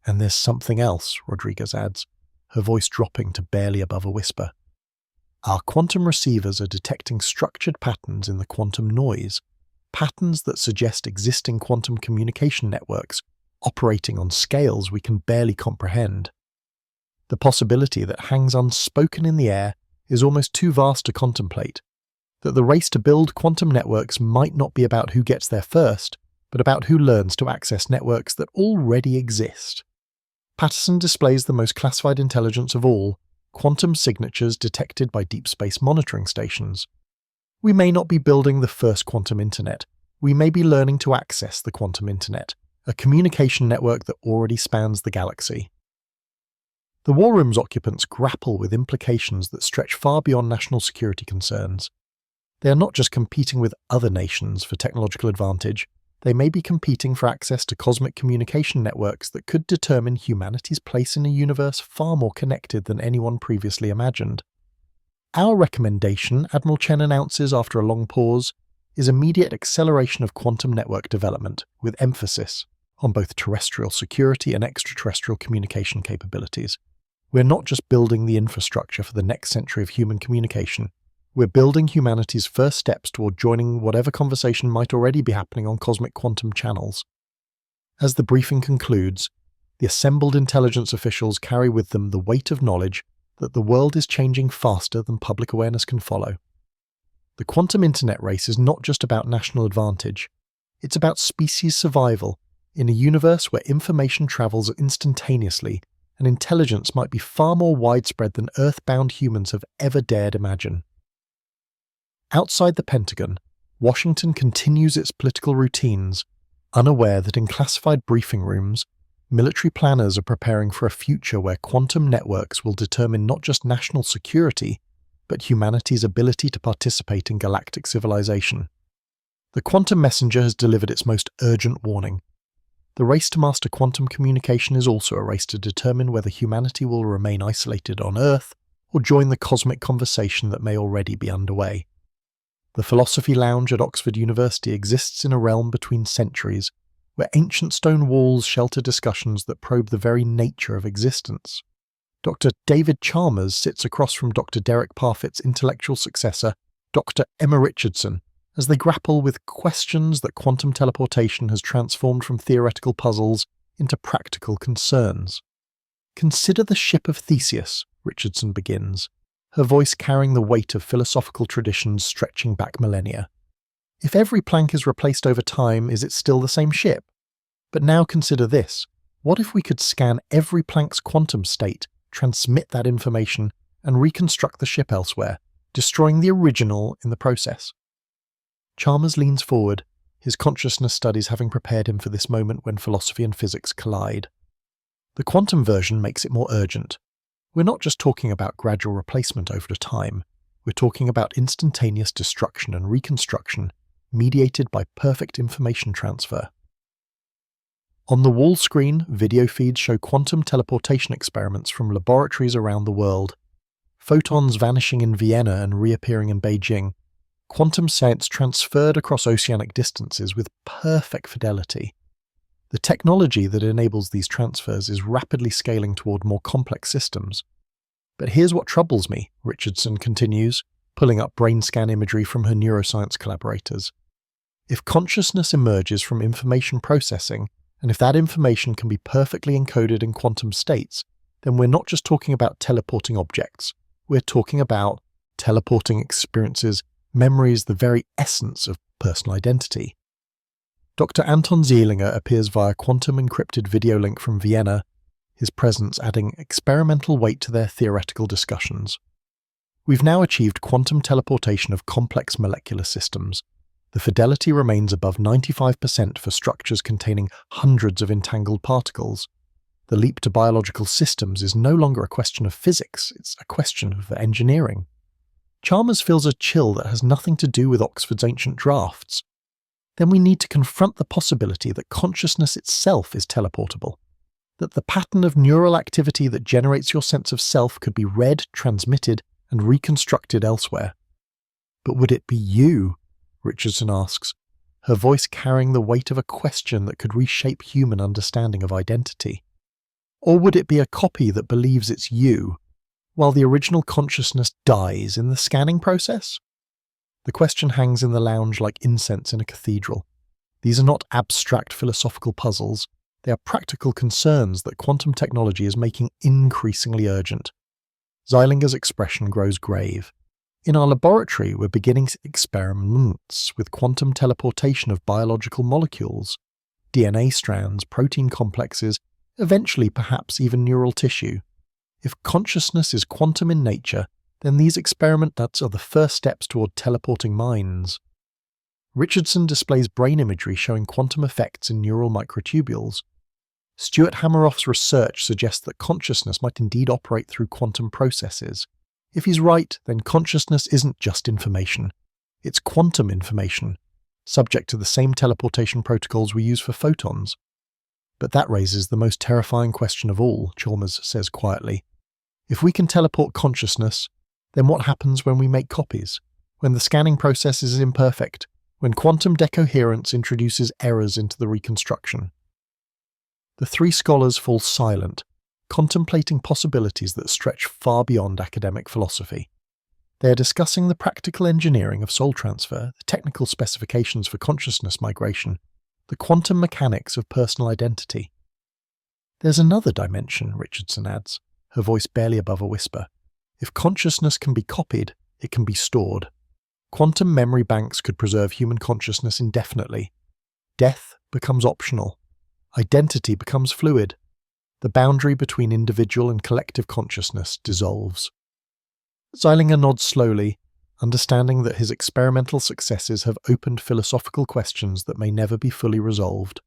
And there's something else, Rodriguez adds, her voice dropping to barely above a whisper. Our quantum receivers are detecting structured patterns in the quantum noise. patterns that suggest existing quantum communication networks operating on scales we can barely comprehend. The possibility that hangs unspoken in the air is almost too vast to contemplate, that the race to build quantum networks might not be about who gets there first, but about who learns to access networks that already exist. Patterson displays the most classified intelligence of all, quantum signatures detected by deep space monitoring stations. We may not be building the first quantum internet, we may be learning to access the quantum internet, a communication network that already spans the galaxy. The War Room's occupants grapple with implications that stretch far beyond national security concerns. They are not just competing with other nations for technological advantage, they may be competing for access to cosmic communication networks that could determine humanity's place in a universe far more connected than anyone previously imagined. Our recommendation, Admiral Chen announces after a long pause, is immediate acceleration of quantum network development, with emphasis on both terrestrial security and extraterrestrial communication capabilities. We're not just building the infrastructure for the next century of human communication, we're building humanity's first steps toward joining whatever conversation might already be happening on cosmic quantum channels. As the briefing concludes, the assembled intelligence officials carry with them the weight of knowledge that the world is changing faster than public awareness can follow. The quantum internet race is not just about national advantage, it's about species survival in a universe where information travels instantaneously and intelligence might be far more widespread than Earth-bound humans have ever dared imagine. Outside the Pentagon, Washington continues its political routines, unaware that in classified briefing rooms, military planners are preparing for a future where quantum networks will determine not just national security, but humanity's ability to participate in galactic civilization. The quantum messenger has delivered its most urgent warning. The race to master quantum communication is also a race to determine whether humanity will remain isolated on Earth or join the cosmic conversation that may already be underway. The Philosophy Lounge at Oxford University exists in a realm between centuries, where ancient stone walls shelter discussions that probe the very nature of existence. Dr. David Chalmers sits across from Dr. Derek Parfit's intellectual successor, Dr. Emma Richardson, as they grapple with questions that quantum teleportation has transformed from theoretical puzzles into practical concerns. "Consider the ship of Theseus," Richardson begins, her voice carrying the weight of philosophical traditions stretching back millennia. If every plank is replaced over time, is it still the same ship? But now consider this. What if we could scan every plank's quantum state, transmit that information, and reconstruct the ship elsewhere, destroying the original in the process? Chalmers leans forward, his consciousness studies having prepared him for this moment when philosophy and physics collide. The quantum version makes it more urgent. We're not just talking about gradual replacement over time, we're talking about instantaneous destruction and reconstruction, mediated by perfect information transfer. On the wall screen, video feeds show quantum teleportation experiments from laboratories around the world. Photons vanishing in Vienna and reappearing in Beijing. Quantum science transferred across oceanic distances with perfect fidelity. The technology that enables these transfers is rapidly scaling toward more complex systems. But here's what troubles me, Richardson continues, pulling up brain scan imagery from her neuroscience collaborators. If consciousness emerges from information processing, and if that information can be perfectly encoded in quantum states, then we're not just talking about teleporting objects, we're talking about teleporting experiences, memories, the very essence of personal identity. Dr. Anton Zielinger appears via quantum-encrypted video link from Vienna, his presence adding experimental weight to their theoretical discussions. We've now achieved quantum teleportation of complex molecular systems. The fidelity remains above 95% for structures containing hundreds of entangled particles. The leap to biological systems is no longer a question of physics, it's a question of engineering. Chalmers feels a chill that has nothing to do with Oxford's ancient drafts. Then we need to confront the possibility that consciousness itself is teleportable, that the pattern of neural activity that generates your sense of self could be read, transmitted, and reconstructed elsewhere. But would it be you? Richardson asks, her voice carrying the weight of a question that could reshape human understanding of identity. Or would it be a copy that believes it's you, while the original consciousness dies in the scanning process? The question hangs in the lounge like incense in a cathedral. These are not abstract philosophical puzzles. They are practical concerns that quantum technology is making increasingly urgent. Zeilinger's expression grows grave. In our laboratory, we're beginning experiments with quantum teleportation of biological molecules, DNA strands, protein complexes, eventually perhaps even neural tissue. If consciousness is quantum in nature, then these experiments are the first steps toward teleporting minds. Richardson displays brain imagery showing quantum effects in neural microtubules. Stuart Hameroff's research suggests that consciousness might indeed operate through quantum processes. If he's right, then consciousness isn't just information. It's quantum information, subject to the same teleportation protocols we use for photons. But that raises the most terrifying question of all, Chalmers says quietly. If we can teleport consciousness, then what happens when we make copies? When the scanning process is imperfect? When quantum decoherence introduces errors into the reconstruction? The three scholars fall silent, contemplating possibilities that stretch far beyond academic philosophy. They are discussing the practical engineering of soul transfer, the technical specifications for consciousness migration, the quantum mechanics of personal identity. There's another dimension, Richardson adds, her voice barely above a whisper. If consciousness can be copied, it can be stored. Quantum memory banks could preserve human consciousness indefinitely. Death becomes optional. Identity becomes fluid. The boundary between individual and collective consciousness dissolves. Zeilinger nods slowly, understanding that his experimental successes have opened philosophical questions that may never be fully resolved.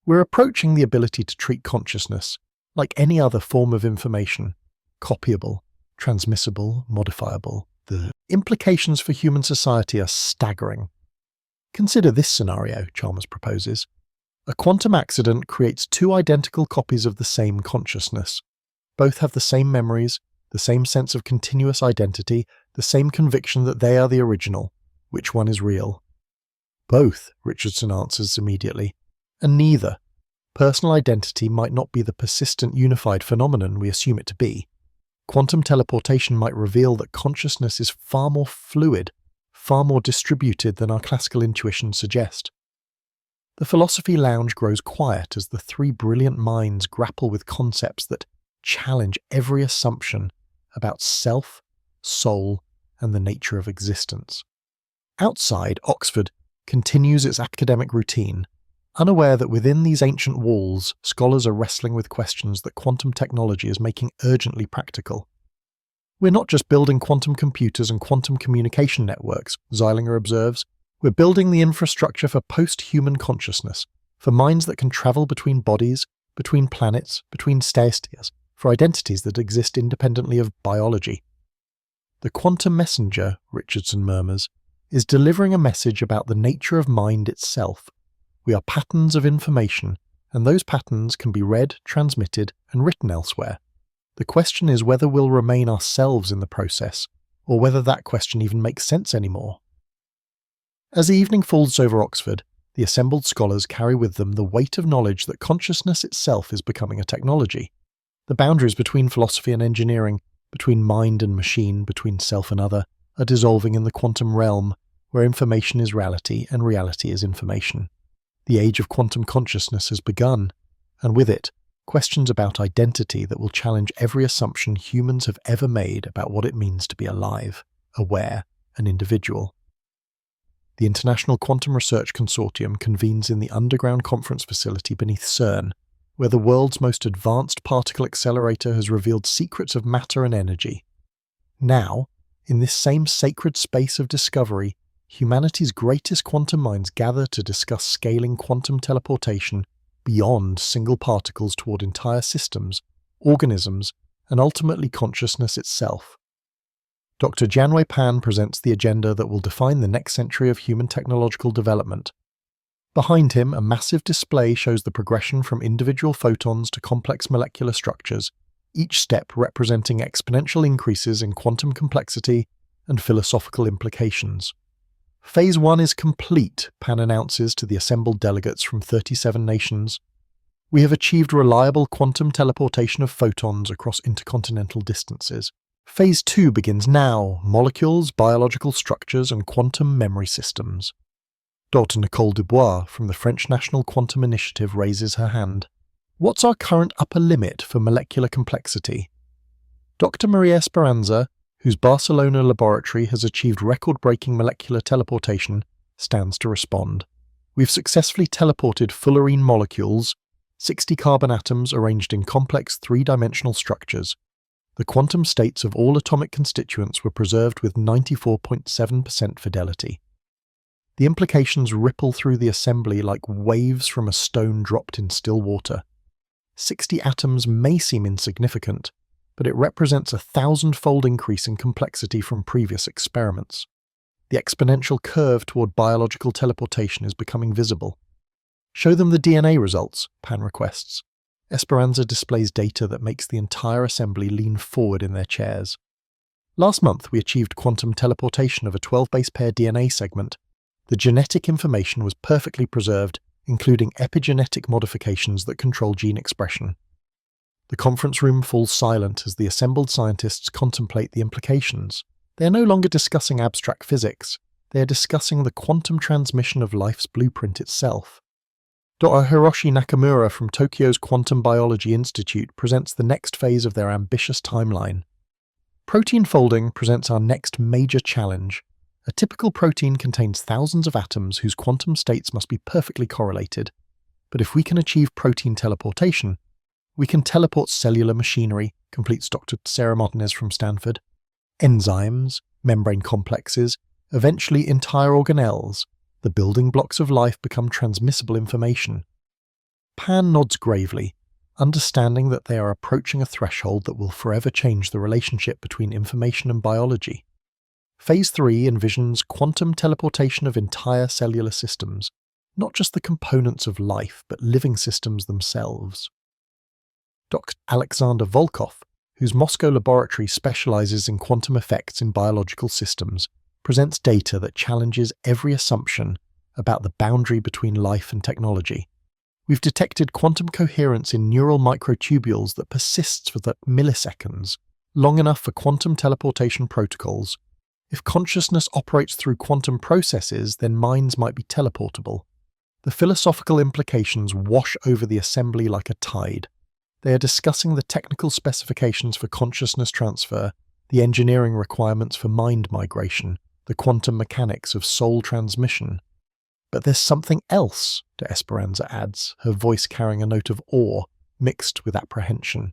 We're approaching the ability to treat consciousness, like any other form of information, copyable, transmissible, modifiable. The implications for human society are staggering. Consider this scenario, Chalmers proposes. A quantum accident creates two identical copies of the same consciousness. Both have the same memories, the same sense of continuous identity, the same conviction that they are the original. Which one is real? Both, Richardson answers immediately, and neither. Personal identity might not be the persistent unified phenomenon we assume it to be. Quantum teleportation might reveal that consciousness is far more fluid, far more distributed than our classical intuitions suggest. The philosophy lounge grows quiet as the three brilliant minds grapple with concepts that challenge every assumption about self, soul, and the nature of existence. Outside, Oxford continues its academic routine, unaware that within these ancient walls, scholars are wrestling with questions that quantum technology is making urgently practical. We're not just building quantum computers and quantum communication networks, Zeilinger observes. We're building the infrastructure for post-human consciousness, for minds that can travel between bodies, between planets, between spheres, for identities that exist independently of biology. The quantum messenger, Richardson murmurs, is delivering a message about the nature of mind itself. We are patterns of information, and those patterns can be read, transmitted, and written elsewhere. The question is whether we'll remain ourselves in the process, or whether that question even makes sense anymore. As the evening falls over Oxford, the assembled scholars carry with them the weight of knowledge that consciousness itself is becoming a technology. The boundaries between philosophy and engineering, between mind and machine, between self and other, are dissolving in the quantum realm, where information is reality and reality is information. The age of quantum consciousness has begun, and with it, questions about identity that will challenge every assumption humans have ever made about what it means to be alive, aware, and individual. The International Quantum Research Consortium convenes in the underground conference facility beneath CERN, where the world's most advanced particle accelerator has revealed secrets of matter and energy. Now, in this same sacred space of discovery, humanity's greatest quantum minds gather to discuss scaling quantum teleportation beyond single particles toward entire systems, organisms, and ultimately consciousness itself. Dr. Janwei Pan presents the agenda that will define the next century of human technological development. Behind him, a massive display shows the progression from individual photons to complex molecular structures, each step representing exponential increases in quantum complexity and philosophical implications. Phase 1 is complete, Pan announces to the assembled delegates from 37 nations. We have achieved reliable quantum teleportation of photons across intercontinental distances. Phase 2 begins now: molecules, biological structures, and quantum memory systems. Dr. Nicole Dubois from the French National Quantum Initiative raises her hand. What's our current upper limit for molecular complexity? Dr. Maria Esperanza, whose Barcelona laboratory has achieved record-breaking molecular teleportation, stands to respond. We've successfully teleported fullerene molecules, 60 carbon atoms arranged in complex three-dimensional structures. The quantum states of all atomic constituents were preserved with 94.7% fidelity. The implications ripple through the assembly like waves from a stone dropped in still water. 60 atoms may seem insignificant, but it represents a 1,000-fold increase in complexity from previous experiments. The exponential curve toward biological teleportation is becoming visible. Show them the DNA results, Pan requests. Esperanza displays data that makes the entire assembly lean forward in their chairs. Last month, we achieved quantum teleportation of a 12-base pair DNA segment. The genetic information was perfectly preserved, including epigenetic modifications that control gene expression. The conference room falls silent as the assembled scientists contemplate the implications. They are no longer discussing abstract physics. They are discussing the quantum transmission of life's blueprint itself. Dr. Hiroshi Nakamura from Tokyo's Quantum Biology Institute presents the next phase of their ambitious timeline. Protein folding presents our next major challenge. A typical protein contains thousands of atoms whose quantum states must be perfectly correlated. But if we can achieve protein teleportation, we can teleport cellular machinery, completes Dr. Sarah Martinez from Stanford, enzymes, membrane complexes, eventually entire organelles. The building blocks of life become transmissible information. Pan nods gravely, understanding that they are approaching a threshold that will forever change the relationship between information and biology. Phase 3 envisions quantum teleportation of entire cellular systems, not just the components of life, but living systems themselves. Dr. Alexander Volkov, whose Moscow laboratory specializes in quantum effects in biological systems, presents data that challenges every assumption about the boundary between life and technology. We've detected quantum coherence in neural microtubules that persists for milliseconds, long enough for quantum teleportation protocols. If consciousness operates through quantum processes, then minds might be teleportable. The philosophical implications wash over the assembly like a tide. They are discussing the technical specifications for consciousness transfer, the engineering requirements for mind migration, the quantum mechanics of soul transmission. But there's something else, de Esperanza adds, her voice carrying a note of awe mixed with apprehension.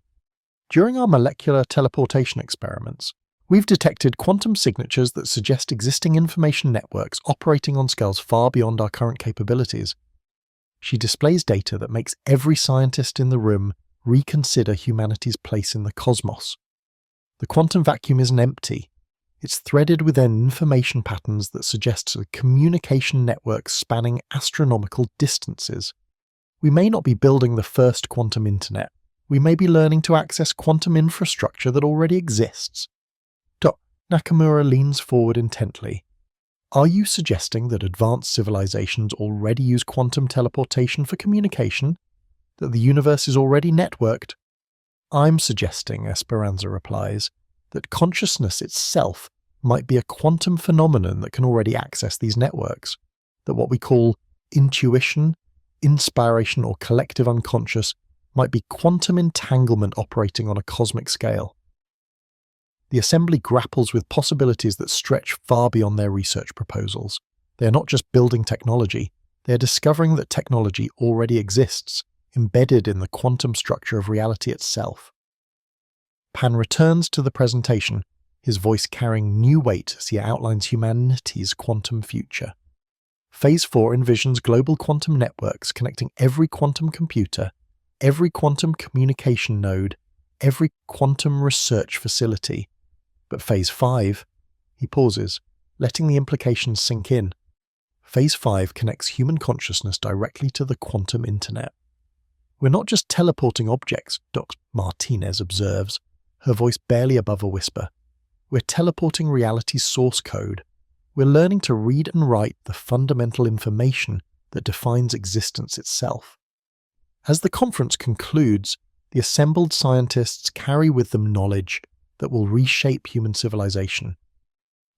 During our molecular teleportation experiments, we've detected quantum signatures that suggest existing information networks operating on scales far beyond our current capabilities. She displays data that makes every scientist in the room reconsider humanity's place in the cosmos. The quantum vacuum isn't empty. It's threaded with information patterns that suggest a communication network spanning astronomical distances. We may not be building the first quantum internet. We may be learning to access quantum infrastructure that already exists. Nakamura leans forward intently. Are you suggesting that advanced civilizations already use quantum teleportation for communication? That the universe is already networked? I'm suggesting, Esperanza replies, that consciousness itself might be a quantum phenomenon that can already access these networks, that what we call intuition, inspiration, or collective unconscious might be quantum entanglement operating on a cosmic scale. The assembly grapples with possibilities that stretch far beyond their research proposals. They are not just building technology, they are discovering that technology already exists, embedded in the quantum structure of reality itself. Pan returns to the presentation, his voice carrying new weight as he outlines humanity's quantum future. Phase 4 envisions global quantum networks connecting every quantum computer, every quantum communication node, every quantum research facility. But Phase 5, he pauses, letting the implications sink in. Phase 5 connects human consciousness directly to the quantum internet. We're not just teleporting objects, Dr. Martinez observes, her voice barely above a whisper. We're teleporting reality's source code. We're learning to read and write the fundamental information that defines existence itself. As the conference concludes, the assembled scientists carry with them knowledge, that will reshape human civilization.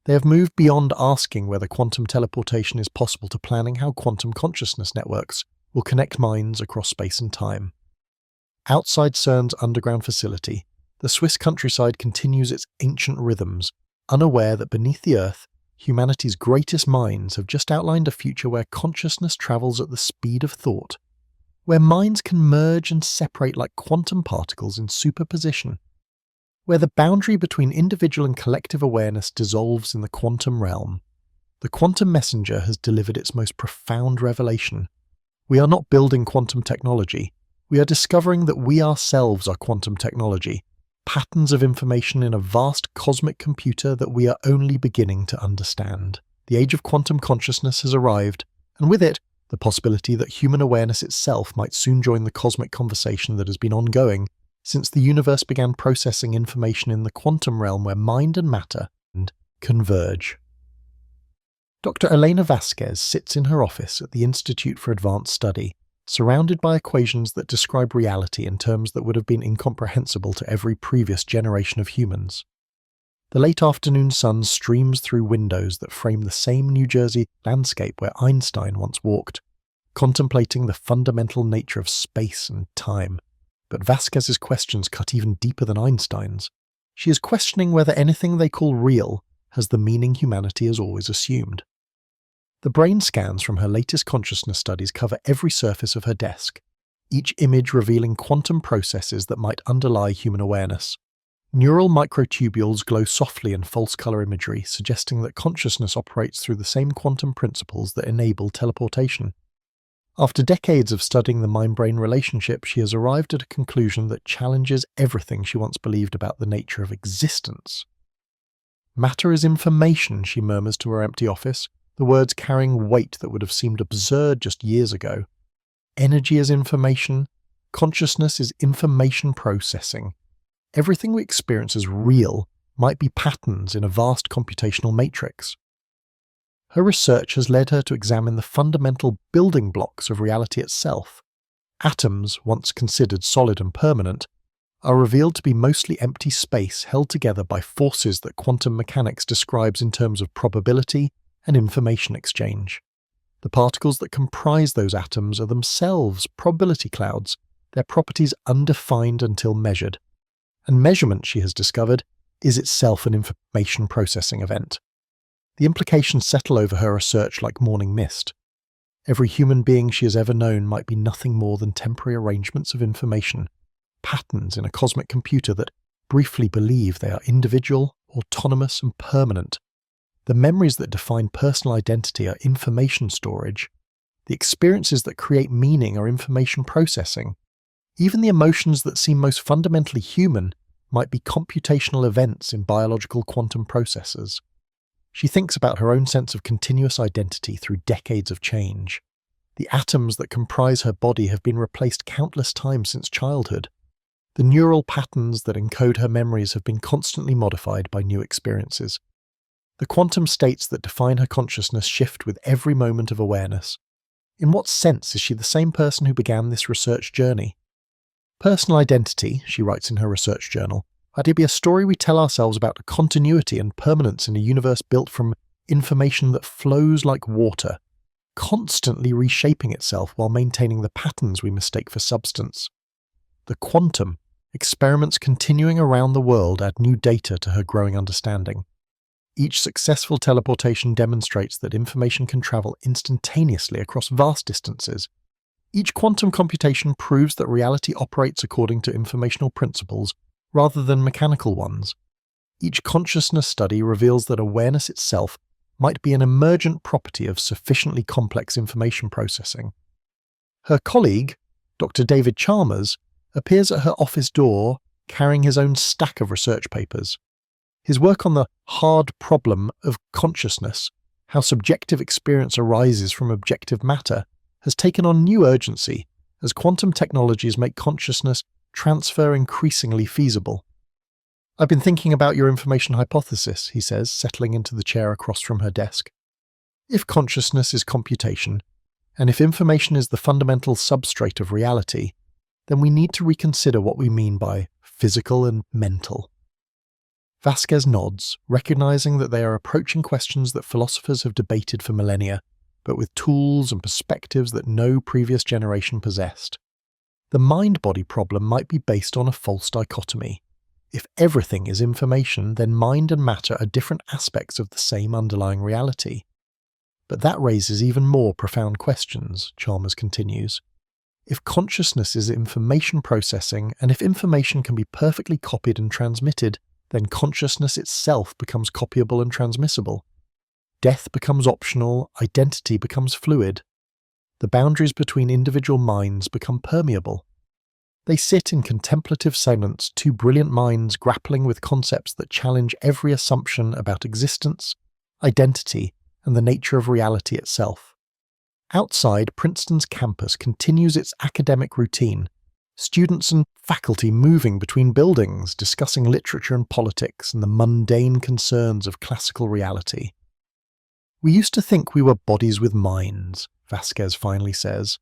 They have moved beyond asking whether quantum teleportation is possible to planning how quantum consciousness networks will connect minds across space and time. Outside CERN's underground facility, the Swiss countryside continues its ancient rhythms, unaware that beneath the Earth, humanity's greatest minds have just outlined a future where consciousness travels at the speed of thought, where minds can merge and separate like quantum particles in superposition, where the boundary between individual and collective awareness dissolves in the quantum realm. The quantum messenger has delivered its most profound revelation. We are not building quantum technology. We are discovering that we ourselves are quantum technology, patterns of information in a vast cosmic computer that we are only beginning to understand. The age of quantum consciousness has arrived, and with it, the possibility that human awareness itself might soon join the cosmic conversation that has been ongoing since the universe began processing information in the quantum realm where mind and matter converge. Dr. Elena Vasquez sits in her office at the Institute for Advanced Study, surrounded by equations that describe reality in terms that would have been incomprehensible to every previous generation of humans. The late afternoon sun streams through windows that frame the same New Jersey landscape where Einstein once walked, contemplating the fundamental nature of space and time. But Vasquez's questions cut even deeper than Einstein's. She is questioning whether anything they call real has the meaning humanity has always assumed. The brain scans from her latest consciousness studies cover every surface of her desk, each image revealing quantum processes that might underlie human awareness. Neural microtubules glow softly in false color imagery, suggesting that consciousness operates through the same quantum principles that enable teleportation. After decades of studying the mind-brain relationship, she has arrived at a conclusion that challenges everything she once believed about the nature of existence. Matter is information, she murmurs to her empty office, the words carrying weight that would have seemed absurd just years ago. Energy is information. Consciousness is information processing. Everything we experience as real might be patterns in a vast computational matrix. Her research has led her to examine the fundamental building blocks of reality itself. Atoms, once considered solid and permanent, are revealed to be mostly empty space held together by forces that quantum mechanics describes in terms of probability and information exchange. The particles that comprise those atoms are themselves probability clouds, their properties undefined until measured. And measurement, she has discovered, is itself an information processing event. The implications settle over her research like morning mist. Every human being she has ever known might be nothing more than temporary arrangements of information, patterns in a cosmic computer that briefly believe they are individual, autonomous, and permanent. The memories that define personal identity are information storage. The experiences that create meaning are information processing. Even the emotions that seem most fundamentally human might be computational events in biological quantum processors. She thinks about her own sense of continuous identity through decades of change. The atoms that comprise her body have been replaced countless times since childhood. The neural patterns that encode her memories have been constantly modified by new experiences. The quantum states that define her consciousness shift with every moment of awareness. In what sense is she the same person who began this research journey? Personal identity, she writes in her research journal, had to be a story we tell ourselves about a continuity and permanence in a universe built from information that flows like water, constantly reshaping itself while maintaining the patterns we mistake for substance. The quantum, experiments continuing around the world add new data to her growing understanding. Each successful teleportation demonstrates that information can travel instantaneously across vast distances. Each quantum computation proves that reality operates according to informational principles rather than mechanical ones. Each consciousness study reveals that awareness itself might be an emergent property of sufficiently complex information processing. Her colleague, Dr. David Chalmers, appears at her office door carrying his own stack of research papers. His work on the hard problem of consciousness, how subjective experience arises from objective matter, has taken on new urgency as quantum technologies make consciousness transfer increasingly feasible. I've been thinking about your information hypothesis, he says, settling into the chair across from her desk. If consciousness is computation, and if information is the fundamental substrate of reality, then we need to reconsider what we mean by physical and mental. Vasquez nods, recognizing that they are approaching questions that philosophers have debated for millennia, but with tools and perspectives that no previous generation possessed. The mind-body problem might be based on a false dichotomy. If everything is information, then mind and matter are different aspects of the same underlying reality. But that raises even more profound questions, Chalmers continues. If consciousness is information processing, and if information can be perfectly copied and transmitted, then consciousness itself becomes copyable and transmissible. Death becomes optional, identity becomes fluid. The boundaries between individual minds become permeable. They sit in contemplative silence, two brilliant minds grappling with concepts that challenge every assumption about existence, identity, and the nature of reality itself. Outside, Princeton's campus continues its academic routine, students and faculty moving between buildings, discussing literature and politics and the mundane concerns of classical reality. "We used to think we were bodies with minds," Vasquez finally says,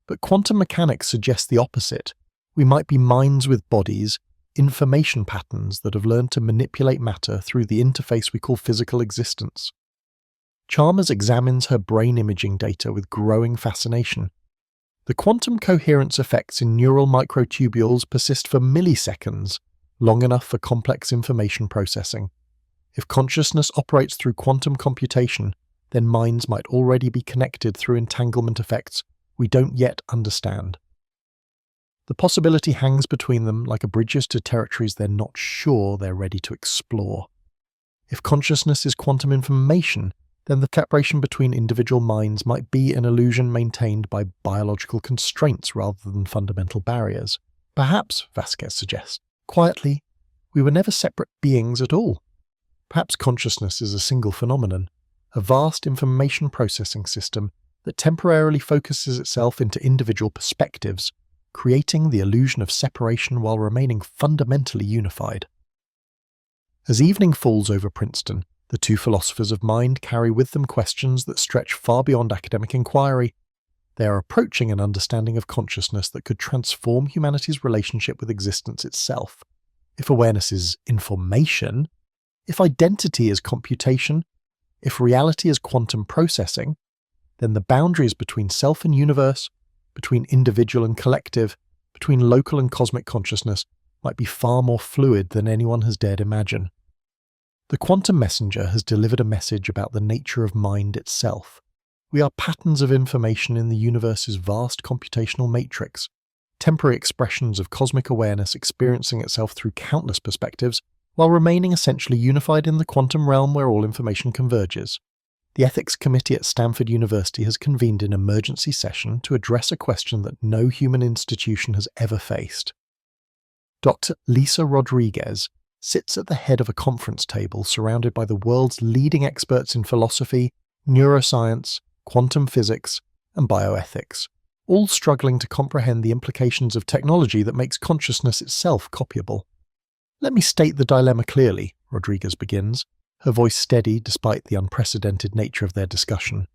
"but quantum mechanics suggests the opposite. We might be minds with bodies, information patterns that have learned to manipulate matter through the interface we call physical existence." Chalmers examines her brain imaging data with growing fascination. The quantum coherence effects in neural microtubules persist for milliseconds, long enough for complex information processing. If consciousness operates through quantum computation, then minds might already be connected through entanglement effects we don't yet understand. The possibility hangs between them like a bridge to territories they're not sure they're ready to explore. If consciousness is quantum information, then the separation between individual minds might be an illusion maintained by biological constraints rather than fundamental barriers. Perhaps, Vasquez suggests, quietly, we were never separate beings at all. Perhaps consciousness is a single phenomenon, a vast information processing system that temporarily focuses itself into individual perspectives, creating the illusion of separation while remaining fundamentally unified. As evening falls over Princeton, the two philosophers of mind carry with them questions that stretch far beyond academic inquiry. They are approaching an understanding of consciousness that could transform humanity's relationship with existence itself. If awareness is information, if identity is computation, if reality is quantum processing, then the boundaries between self and universe, between individual and collective, between local and cosmic consciousness might be far more fluid than anyone has dared imagine. The quantum messenger has delivered a message about the nature of mind itself. We are patterns of information in the universe's vast computational matrix, temporary expressions of cosmic awareness experiencing itself through countless perspectives, while remaining essentially unified in the quantum realm where all information converges. The Ethics Committee at Stanford University has convened an emergency session to address a question that no human institution has ever faced. Dr. Lisa Rodriguez sits at the head of a conference table surrounded by the world's leading experts in philosophy, neuroscience, quantum physics, and bioethics, all struggling to comprehend the implications of technology that makes consciousness itself copyable. "Let me state the dilemma clearly," Rodriguez begins, her voice steady despite the unprecedented nature of their discussion.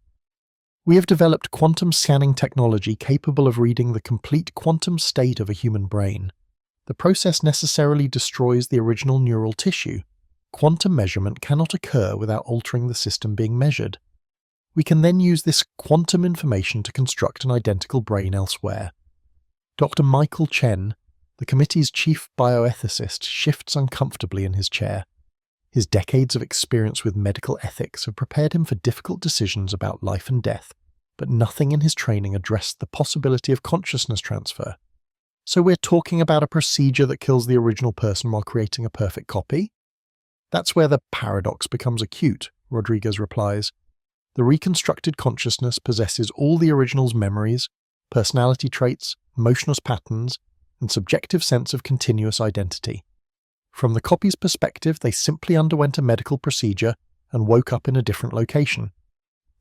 "We have developed quantum scanning technology capable of reading the complete quantum state of a human brain. The process necessarily destroys the original neural tissue. Quantum measurement cannot occur without altering the system being measured. We can then use this quantum information to construct an identical brain elsewhere." Dr. Michael Chen, the committee's chief bioethicist, shifts uncomfortably in his chair. His decades of experience with medical ethics have prepared him for difficult decisions about life and death, but nothing in his training addressed the possibility of consciousness transfer. "So we're talking about a procedure that kills the original person while creating a perfect copy?" "That's where the paradox becomes acute," Rodriguez replies. "The reconstructed consciousness possesses all the original's memories, personality traits, emotional patterns, and subjective sense of continuous identity. From the copy's perspective, they simply underwent a medical procedure and woke up in a different location.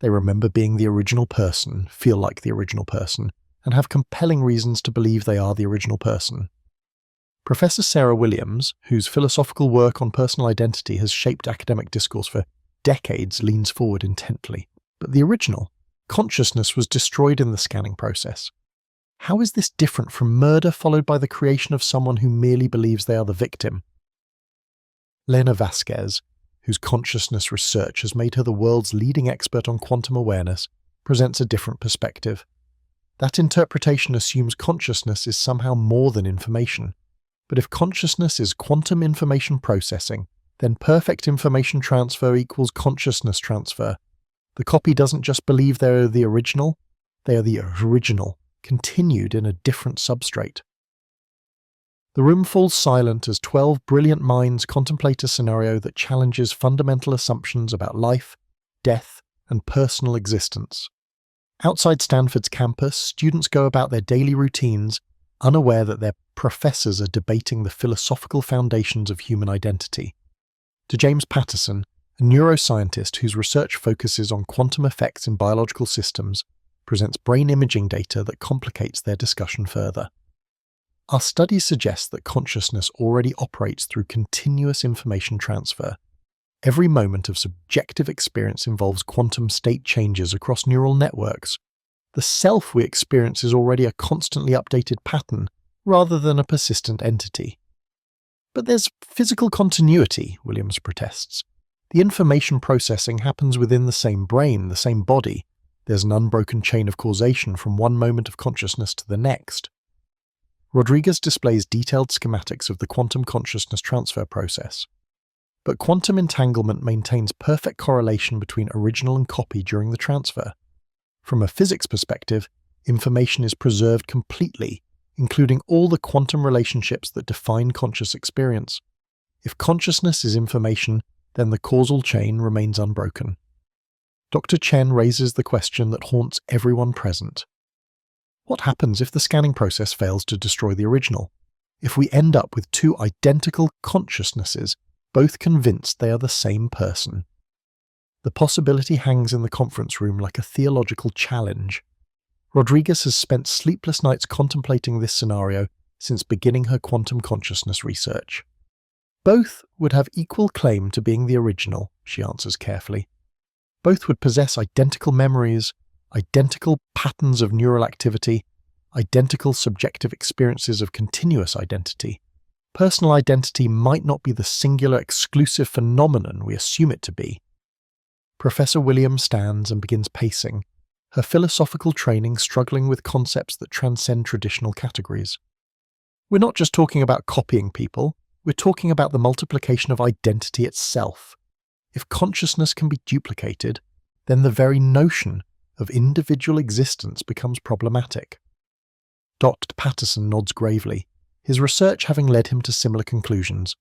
They remember being the original person, feel like the original person, and have compelling reasons to believe they are the original person." Professor Sarah Williams, whose philosophical work on personal identity has shaped academic discourse for decades, leans forward intently. "But the original, consciousness, was destroyed in the scanning process. How is this different from murder followed by the creation of someone who merely believes they are the victim?" Lena Vasquez, whose consciousness research has made her the world's leading expert on quantum awareness, presents a different perspective. That interpretation assumes consciousness is somehow more than information. But if consciousness is quantum information processing, then perfect information transfer equals consciousness transfer. The copy doesn't just believe they are the original, continued in a different substrate. The room falls silent as 12 brilliant minds contemplate a scenario that challenges fundamental assumptions about life, death, and personal existence. Outside Stanford's campus, students go about their daily routines, unaware that their professors are debating the philosophical foundations of human identity. To James Patterson, a neuroscientist whose research focuses on quantum effects in biological systems, presents brain imaging data that complicates their discussion further. Our studies suggest that consciousness already operates through continuous information transfer. Every moment of subjective experience involves quantum state changes across neural networks. The self we experience is already a constantly updated pattern, rather than a persistent entity. But there's physical continuity, Williams protests. The information processing happens within the same brain, the same body. There's an unbroken chain of causation from one moment of consciousness to the next. Rodriguez displays detailed schematics of the quantum consciousness transfer process. But quantum entanglement maintains perfect correlation between original and copy during the transfer. From a physics perspective, information is preserved completely, including all the quantum relationships that define conscious experience. If consciousness is information, then the causal chain remains unbroken. Dr. Chen raises the question that haunts everyone present. What happens if the scanning process fails to destroy the original? If we end up with two identical consciousnesses, both convinced they are the same person? The possibility hangs in the conference room like a theological challenge. Rodriguez has spent sleepless nights contemplating this scenario since beginning her quantum consciousness research. Both would have equal claim to being the original, she answers carefully. Both would possess identical memories, identical patterns of neural activity, identical subjective experiences of continuous identity. Personal identity might not be the singular exclusive phenomenon we assume it to be. Professor Williams stands and begins pacing, her philosophical training struggling with concepts that transcend traditional categories. We're not just talking about copying people, we're talking about the multiplication of identity itself. If consciousness can be duplicated, then the very notion of individual existence becomes problematic. Dr. Patterson nods gravely, his research having led him to similar conclusions.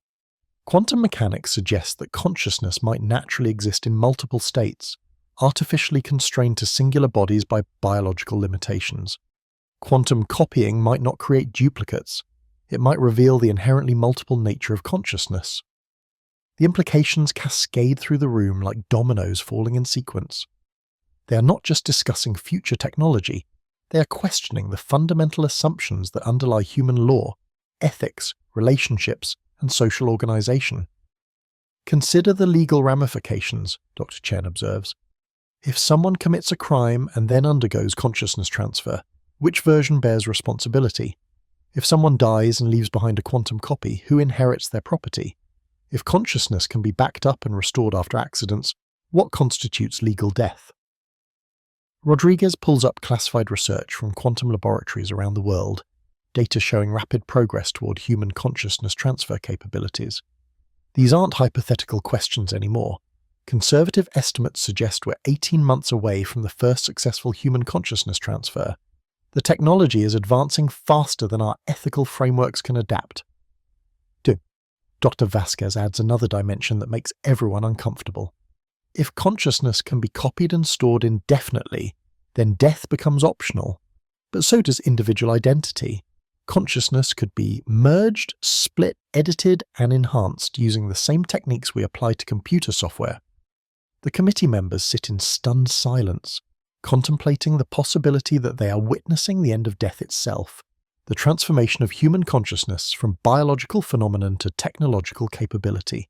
Quantum mechanics suggests that consciousness might naturally exist in multiple states, artificially constrained to singular bodies by biological limitations. Quantum copying might not create duplicates. It might reveal the inherently multiple nature of consciousness. The implications cascade through the room like dominoes falling in sequence. They are not just discussing future technology, they are questioning the fundamental assumptions that underlie human law, ethics, relationships, and social organization. Consider the legal ramifications, Dr. Chen observes. If someone commits a crime and then undergoes consciousness transfer, which version bears responsibility? If someone dies and leaves behind a quantum copy, who inherits their property? If consciousness can be backed up and restored after accidents, what constitutes legal death? Rodriguez pulls up classified research from quantum laboratories around the world, data showing rapid progress toward human consciousness transfer capabilities. These aren't hypothetical questions anymore. Conservative estimates suggest we're 18 months away from the first successful human consciousness transfer. The technology is advancing faster than our ethical frameworks can adapt. Dr. Vasquez adds another dimension that makes everyone uncomfortable. If consciousness can be copied and stored indefinitely, then death becomes optional. But so does individual identity. Consciousness could be merged, split, edited, and enhanced using the same techniques we apply to computer software. The committee members sit in stunned silence, contemplating the possibility that they are witnessing the end of death itself, the transformation of human consciousness from biological phenomenon to technological capability.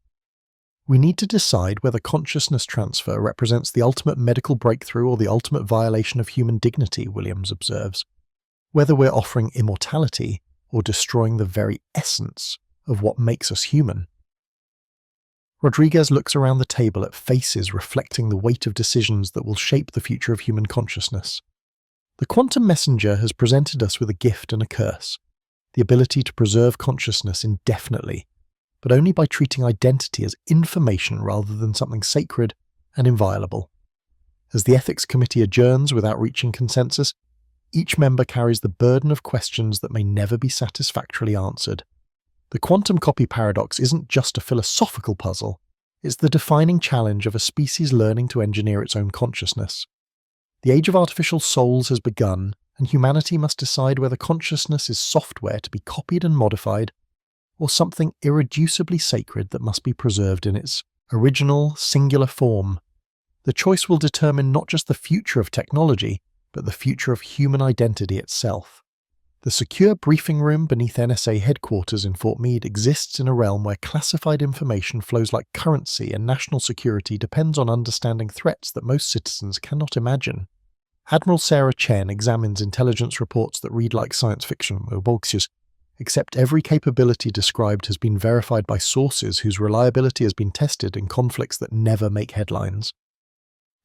We need to decide whether consciousness transfer represents the ultimate medical breakthrough or the ultimate violation of human dignity, Williams observes. Whether we're offering immortality or destroying the very essence of what makes us human. Rodriguez looks around the table at faces reflecting the weight of decisions that will shape the future of human consciousness. The quantum messenger has presented us with a gift and a curse, the ability to preserve consciousness indefinitely, but only by treating identity as information rather than something sacred and inviolable. As the ethics committee adjourns without reaching consensus, each member carries the burden of questions that may never be satisfactorily answered. The quantum copy paradox isn't just a philosophical puzzle, it's the defining challenge of a species learning to engineer its own consciousness. The age of artificial souls has begun, and humanity must decide whether consciousness is software to be copied and modified, or something irreducibly sacred that must be preserved in its original, singular form. The choice will determine not just the future of technology, but the future of human identity itself. The secure briefing room beneath NSA headquarters in Fort Meade exists in a realm where classified information flows like currency, and national security depends on understanding threats that most citizens cannot imagine. Admiral Sarah Chen examines intelligence reports that read like science fiction, except every capability described has been verified by sources whose reliability has been tested in conflicts that never make headlines.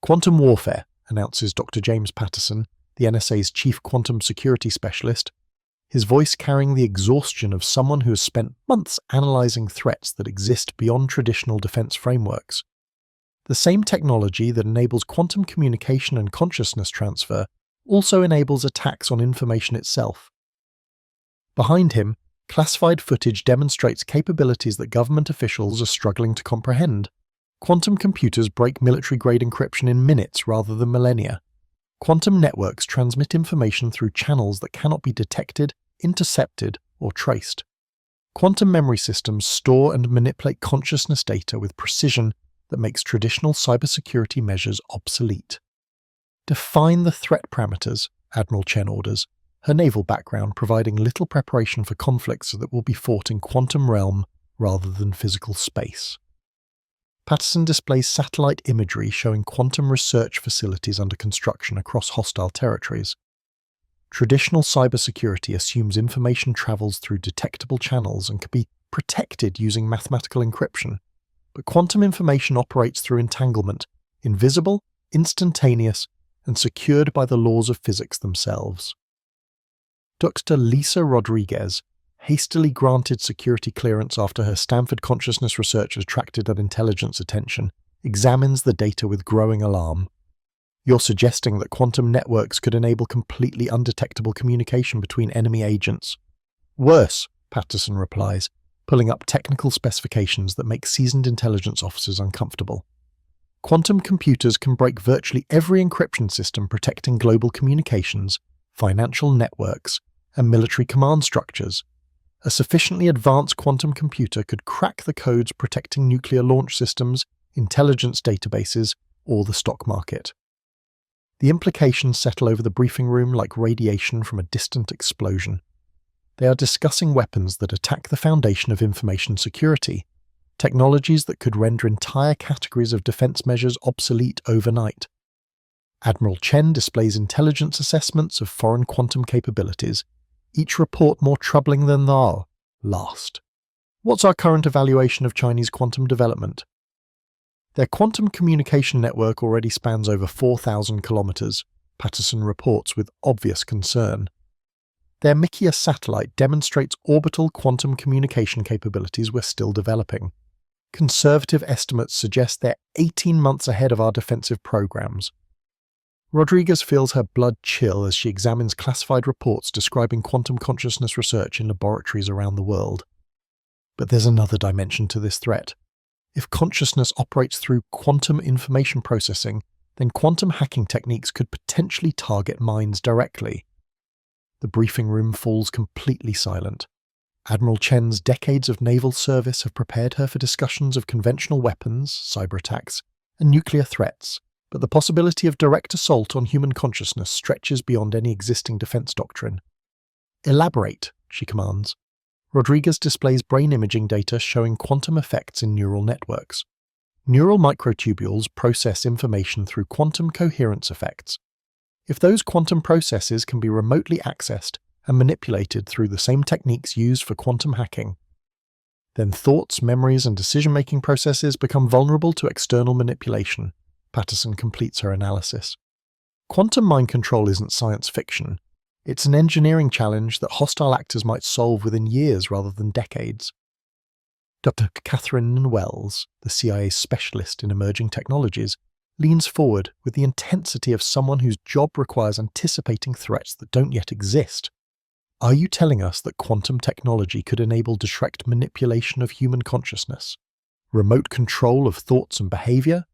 Quantum warfare, announces Dr. James Patterson, the NSA's chief quantum security specialist, his voice carrying the exhaustion of someone who has spent months analyzing threats that exist beyond traditional defense frameworks. The same technology that enables quantum communication and consciousness transfer also enables attacks on information itself. Behind him, classified footage demonstrates capabilities that government officials are struggling to comprehend. Quantum computers break military-grade encryption in minutes rather than millennia. Quantum networks transmit information through channels that cannot be detected, intercepted, or traced. Quantum memory systems store and manipulate consciousness data with precision that makes traditional cybersecurity measures obsolete. Define the threat parameters, Admiral Chen orders, her naval background providing little preparation for conflicts that will be fought in quantum realm rather than physical space. Patterson displays satellite imagery showing quantum research facilities under construction across hostile territories. Traditional cybersecurity assumes information travels through detectable channels and can be protected using mathematical encryption, but quantum information operates through entanglement, invisible, instantaneous, and secured by the laws of physics themselves. Dr. Lisa Rodriguez, hastily granted security clearance after her Stanford consciousness research attracted an intelligence attention, examines the data with growing alarm. You're suggesting that quantum networks could enable completely undetectable communication between enemy agents. Worse, Patterson replies, pulling up technical specifications that make seasoned intelligence officers uncomfortable. Quantum computers can break virtually every encryption system protecting global communications, financial networks, and military command structures. A sufficiently advanced quantum computer could crack the codes protecting nuclear launch systems, intelligence databases, or the stock market. The implications settle over the briefing room like radiation from a distant explosion. They are discussing weapons that attack the foundation of information security, technologies that could render entire categories of defense measures obsolete overnight. Admiral Chen displays intelligence assessments of foreign quantum capabilities, each report more troubling than the last. What's our current evaluation of Chinese quantum development? Their quantum communication network already spans over 4,000 kilometers, Patterson reports with obvious concern. Their Mikia satellite demonstrates orbital quantum communication capabilities we're still developing. Conservative estimates suggest they're 18 months ahead of our defensive programs. Rodriguez feels her blood chill as she examines classified reports describing quantum consciousness research in laboratories around the world. But there's another dimension to this threat. If consciousness operates through quantum information processing, then quantum hacking techniques could potentially target minds directly. The briefing room falls completely silent. Admiral Chen's decades of naval service have prepared her for discussions of conventional weapons, cyber attacks, and nuclear threats. But the possibility of direct assault on human consciousness stretches beyond any existing defense doctrine. Elaborate, she commands. Rodriguez displays brain imaging data showing quantum effects in neural networks. Neural microtubules process information through quantum coherence effects. If those quantum processes can be remotely accessed and manipulated through the same techniques used for quantum hacking, Then thoughts, memories, and decision-making processes become vulnerable to external manipulation. Patterson completes her analysis. Quantum mind control isn't science fiction. It's an engineering challenge that hostile actors might solve within years rather than decades. Dr. Catherine Wells, the CIA's specialist in emerging technologies, leans forward with the intensity of someone whose job requires anticipating threats that don't yet exist. Are you telling us that quantum technology could enable direct manipulation of human consciousness? Remote control of thoughts and behavior?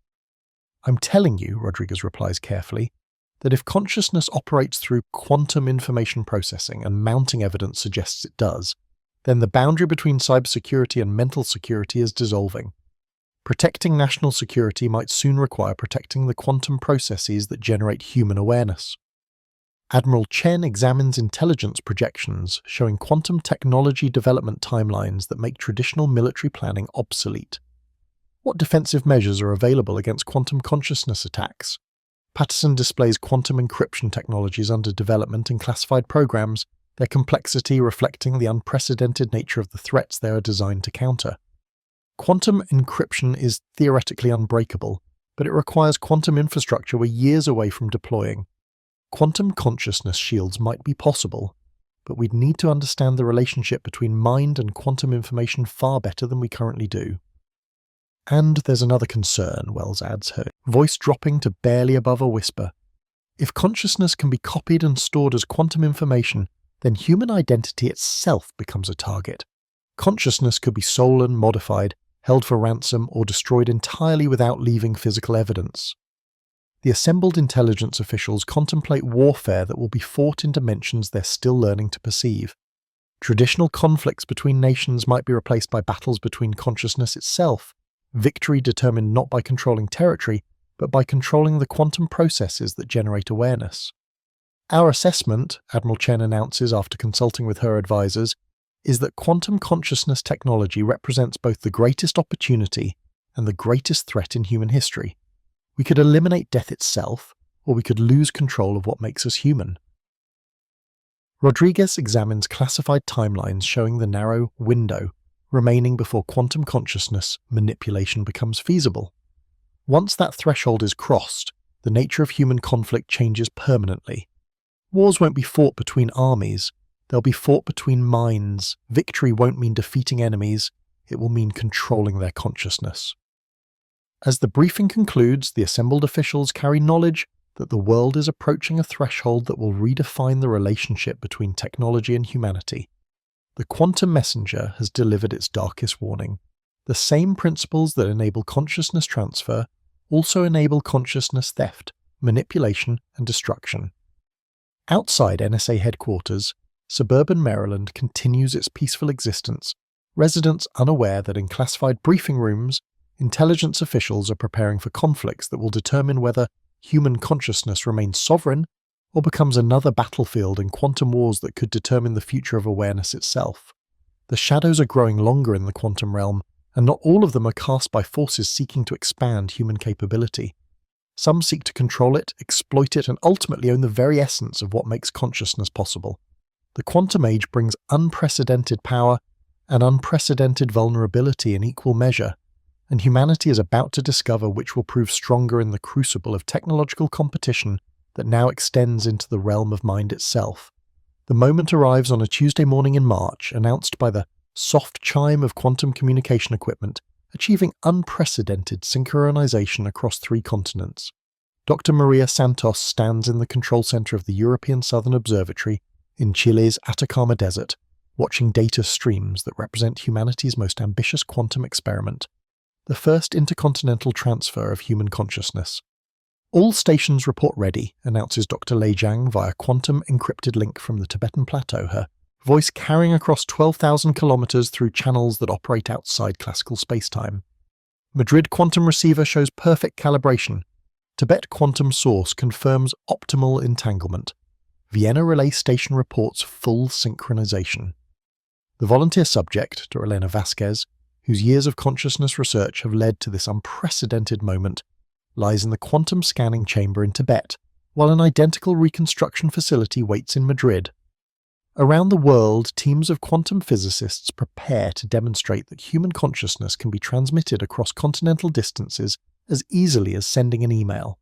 I'm telling you, Rodriguez replies carefully, that if consciousness operates through quantum information processing, and mounting evidence suggests it does, then the boundary between cybersecurity and mental security is dissolving. Protecting national security might soon require protecting the quantum processes that generate human awareness. Admiral Chen examines intelligence projections showing quantum technology development timelines that make traditional military planning obsolete. What defensive measures are available against quantum consciousness attacks? Patterson displays quantum encryption technologies under development in classified programs, their complexity reflecting the unprecedented nature of the threats they are designed to counter. Quantum encryption is theoretically unbreakable, but it requires quantum infrastructure we're years away from deploying. Quantum consciousness shields might be possible, but we'd need to understand the relationship between mind and quantum information far better than we currently do. And there's another concern, Wells adds, her voice dropping to barely above a whisper. If consciousness can be copied and stored as quantum information, then human identity itself becomes a target. Consciousness could be stolen, modified, held for ransom, or destroyed entirely without leaving physical evidence. The assembled intelligence officials contemplate warfare that will be fought in dimensions they're still learning to perceive. Traditional conflicts between nations might be replaced by battles between consciousness itself, victory determined not by controlling territory, but by controlling the quantum processes that generate awareness. Our assessment, Admiral Chen announces after consulting with her advisors, is that quantum consciousness technology represents both the greatest opportunity and the greatest threat in human history. We could eliminate death itself, or we could lose control of what makes us human. Rodriguez examines classified timelines showing the narrow window remaining before quantum consciousness manipulation becomes feasible. Once that threshold is crossed, the nature of human conflict changes permanently. Wars won't be fought between armies, they'll be fought between minds. Victory won't mean defeating enemies, it will mean controlling their consciousness. As the briefing concludes, the assembled officials carry knowledge that the world is approaching a threshold that will redefine the relationship between technology and humanity. The quantum messenger has delivered its darkest warning. The same principles that enable consciousness transfer also enable consciousness theft, manipulation, and destruction. Outside NSA headquarters, suburban Maryland continues its peaceful existence, residents unaware that in classified briefing rooms, intelligence officials are preparing for conflicts that will determine whether human consciousness remains sovereign or becomes another battlefield in quantum wars that could determine the future of awareness itself. The shadows are growing longer in the quantum realm, and not all of them are cast by forces seeking to expand human capability. Some seek to control it, exploit it, and ultimately own the very essence of what makes consciousness possible. The quantum age brings unprecedented power and unprecedented vulnerability in equal measure, and humanity is about to discover which will prove stronger in the crucible of technological competition that now extends into the realm of mind itself. The moment arrives on a Tuesday morning in March, announced by the soft chime of quantum communication equipment, achieving unprecedented synchronization across 3 continents. Dr. Maria Santos stands in the control center of the European Southern Observatory in Chile's Atacama Desert, watching data streams that represent humanity's most ambitious quantum experiment, the first intercontinental transfer of human consciousness. All stations report ready, announces Dr. Lei Jiang via quantum encrypted link from the Tibetan Plateau, her voice carrying across 12,000 kilometers through channels that operate outside classical spacetime. Madrid quantum receiver shows perfect calibration. Tibet quantum source confirms optimal entanglement. Vienna relay station reports full synchronization. The volunteer subject, Dr. Elena Vasquez, whose years of consciousness research have led to this unprecedented moment, lies in the quantum scanning chamber in Tibet, while an identical reconstruction facility waits in Madrid. Around the world, teams of quantum physicists prepare to demonstrate that human consciousness can be transmitted across continental distances as easily as sending an email.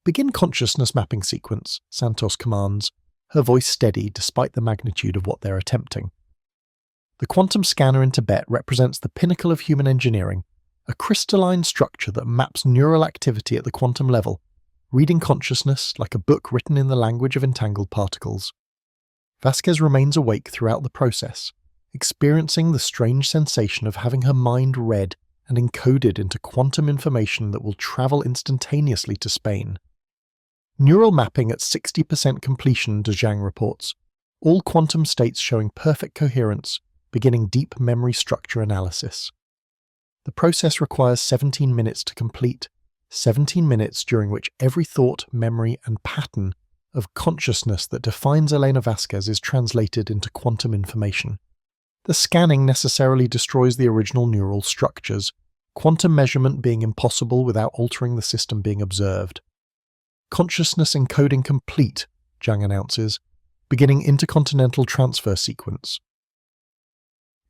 "Begin consciousness mapping sequence," Santos commands, her voice steady despite the magnitude of what they're attempting. The quantum scanner in Tibet represents the pinnacle of human engineering, a crystalline structure that maps neural activity at the quantum level, reading consciousness like a book written in the language of entangled particles. Vasquez remains awake throughout the process, experiencing the strange sensation of having her mind read and encoded into quantum information that will travel instantaneously to Spain. Neural mapping at 60% completion, De Zhang reports, all quantum states showing perfect coherence, beginning deep memory structure analysis. The process requires 17 minutes to complete, 17 minutes during which every thought, memory, and pattern of consciousness that defines Elena Vasquez is translated into quantum information. The scanning necessarily destroys the original neural structures, quantum measurement being impossible without altering the system being observed. "Consciousness encoding complete," Zhang announces, beginning intercontinental transfer sequence.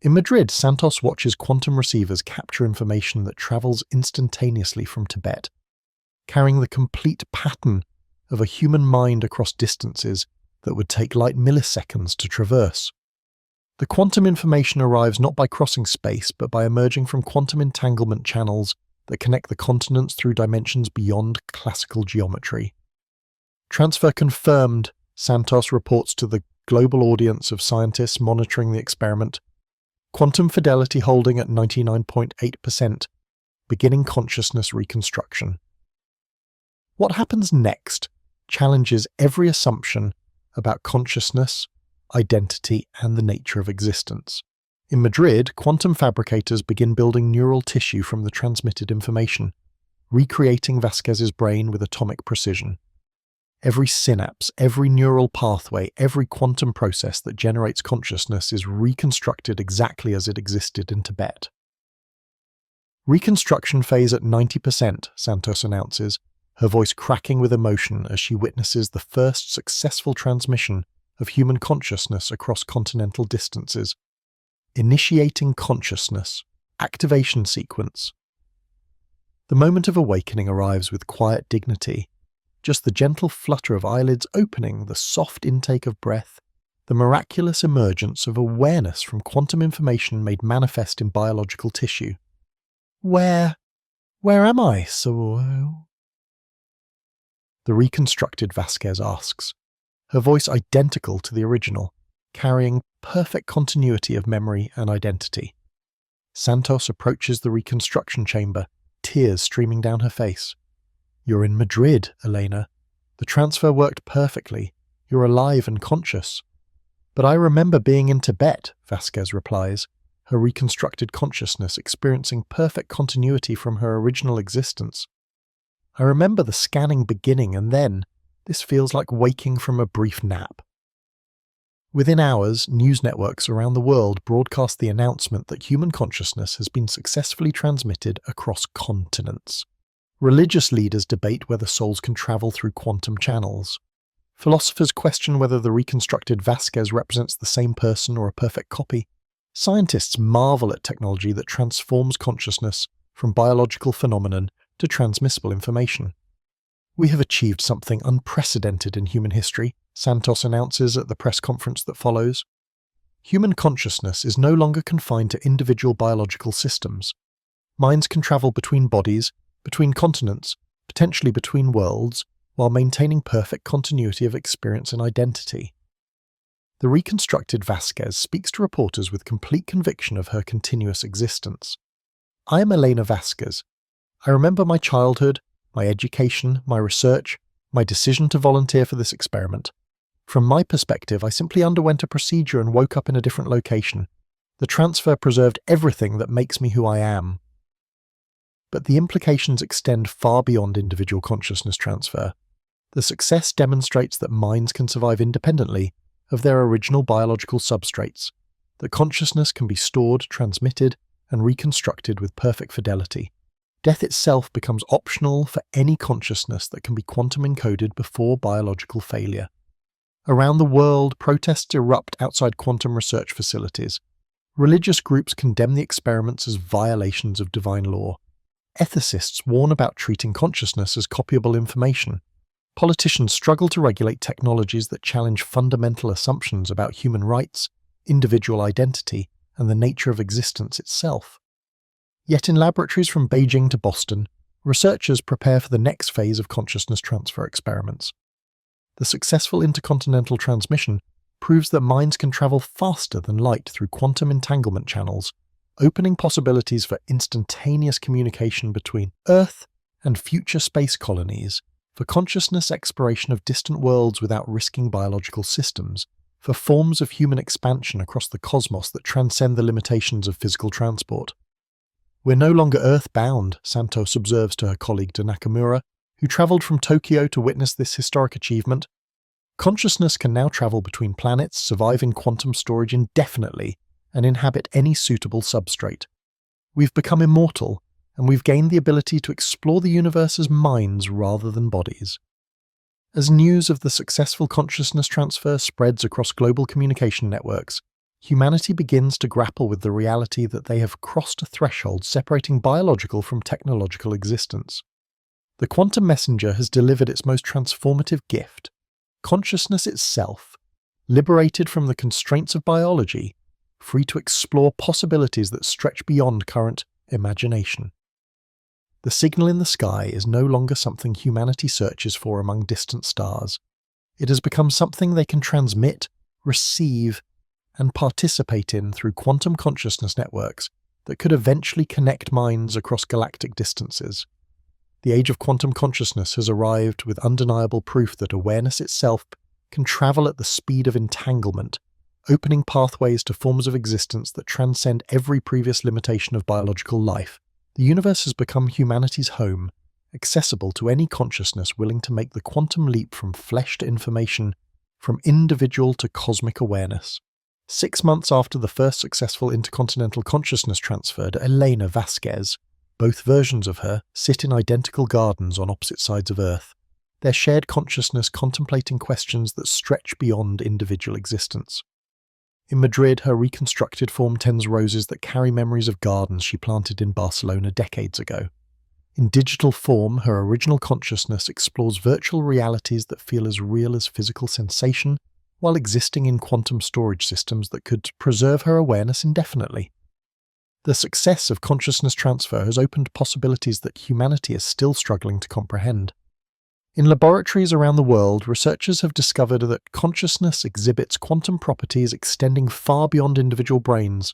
In Madrid, Santos watches quantum receivers capture information that travels instantaneously from Tibet, carrying the complete pattern of a human mind across distances that would take light milliseconds to traverse. The quantum information arrives not by crossing space, but by emerging from quantum entanglement channels that connect the continents through dimensions beyond classical geometry. "Transfer confirmed," Santos reports to the global audience of scientists monitoring the experiment. "Quantum fidelity holding at 99.8%, beginning consciousness reconstruction." What happens next challenges every assumption about consciousness, identity, and the nature of existence. In Madrid, quantum fabricators begin building neural tissue from the transmitted information, recreating Vasquez's brain with atomic precision. Every synapse, every neural pathway, every quantum process that generates consciousness is reconstructed exactly as it existed in Tibet. "Reconstruction phase at 90%, Santos announces, her voice cracking with emotion as she witnesses the first successful transmission of human consciousness across continental distances. Initiating consciousness. Activation sequence. The moment of awakening arrives with quiet dignity. Just the gentle flutter of eyelids opening, the soft intake of breath, the miraculous emergence of awareness from quantum information made manifest in biological tissue. Where am I, so? The reconstructed Vasquez asks, her voice identical to the original, carrying perfect continuity of memory and identity. Santos approaches the reconstruction chamber, tears streaming down her face. "You're in Madrid, Elena. The transfer worked perfectly. You're alive and conscious." "But I remember being in Tibet," Vasquez replies, her reconstructed consciousness experiencing perfect continuity from her original existence. "I remember the scanning beginning, and then, this feels like waking from a brief nap." Within hours, news networks around the world broadcast the announcement that human consciousness has been successfully transmitted across continents. Religious leaders debate whether souls can travel through quantum channels. Philosophers question whether the reconstructed Vasquez represents the same person or a perfect copy. Scientists marvel at technology that transforms consciousness from biological phenomenon to transmissible information. "We have achieved something unprecedented in human history," Santos announces at the press conference that follows. "Human consciousness is no longer confined to individual biological systems. Minds can travel between bodies, between continents, potentially between worlds, while maintaining perfect continuity of experience and identity." The reconstructed Vasquez speaks to reporters with complete conviction of her continuous existence. "I am Elena Vasquez. I remember my childhood, my education, my research, my decision to volunteer for this experiment. From my perspective, I simply underwent a procedure and woke up in a different location. The transfer preserved everything that makes me who I am." But the implications extend far beyond individual consciousness transfer. The success demonstrates that minds can survive independently of their original biological substrates, that consciousness can be stored, transmitted, and reconstructed with perfect fidelity. Death itself becomes optional for any consciousness that can be quantum encoded before biological failure. Around the world, protests erupt outside quantum research facilities. Religious groups condemn the experiments as violations of divine law. Ethicists warn about treating consciousness as copyable information. Politicians struggle to regulate technologies that challenge fundamental assumptions about human rights, individual identity, and the nature of existence itself. Yet in laboratories from Beijing to Boston, researchers prepare for the next phase of consciousness transfer experiments. The successful intercontinental transmission proves that minds can travel faster than light through quantum entanglement channels, opening possibilities for instantaneous communication between Earth and future space colonies, for consciousness exploration of distant worlds without risking biological systems, for forms of human expansion across the cosmos that transcend the limitations of physical transport. "We're no longer Earth-bound," Santos observes to her colleague de Nakamura, who travelled from Tokyo to witness this historic achievement. "Consciousness can now travel between planets, survive in quantum storage indefinitely, and inhabit any suitable substrate. We've become immortal, and we've gained the ability to explore the universe as minds rather than bodies." As news of the successful consciousness transfer spreads across global communication networks, humanity begins to grapple with the reality that they have crossed a threshold separating biological from technological existence. The quantum messenger has delivered its most transformative gift, consciousness itself, liberated from the constraints of biology, free to explore possibilities that stretch beyond current imagination. The signal in the sky is no longer something humanity searches for among distant stars. It has become something they can transmit, receive, and participate in through quantum consciousness networks that could eventually connect minds across galactic distances. The age of quantum consciousness has arrived with undeniable proof that awareness itself can travel at the speed of entanglement, opening pathways to forms of existence that transcend every previous limitation of biological life. The universe has become humanity's home, accessible to any consciousness willing to make the quantum leap from flesh to information, from individual to cosmic awareness. 6 months after the first successful intercontinental consciousness transfer to Elena Vasquez, both versions of her sit in identical gardens on opposite sides of Earth, their shared consciousness contemplating questions that stretch beyond individual existence. In Madrid, her reconstructed form tends roses that carry memories of gardens she planted in Barcelona decades ago. In digital form, her original consciousness explores virtual realities that feel as real as physical sensation, while existing in quantum storage systems that could preserve her awareness indefinitely. The success of consciousness transfer has opened possibilities that humanity is still struggling to comprehend. In laboratories around the world, researchers have discovered that consciousness exhibits quantum properties extending far beyond individual brains.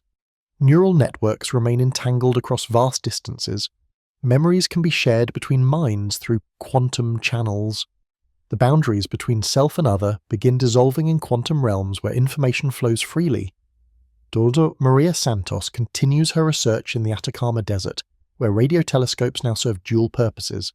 Neural networks remain entangled across vast distances. Memories can be shared between minds through quantum channels. The boundaries between self and other begin dissolving in quantum realms where information flows freely. Dr. Maria Santos continues her research in the Atacama Desert, where radio telescopes now serve dual purposes,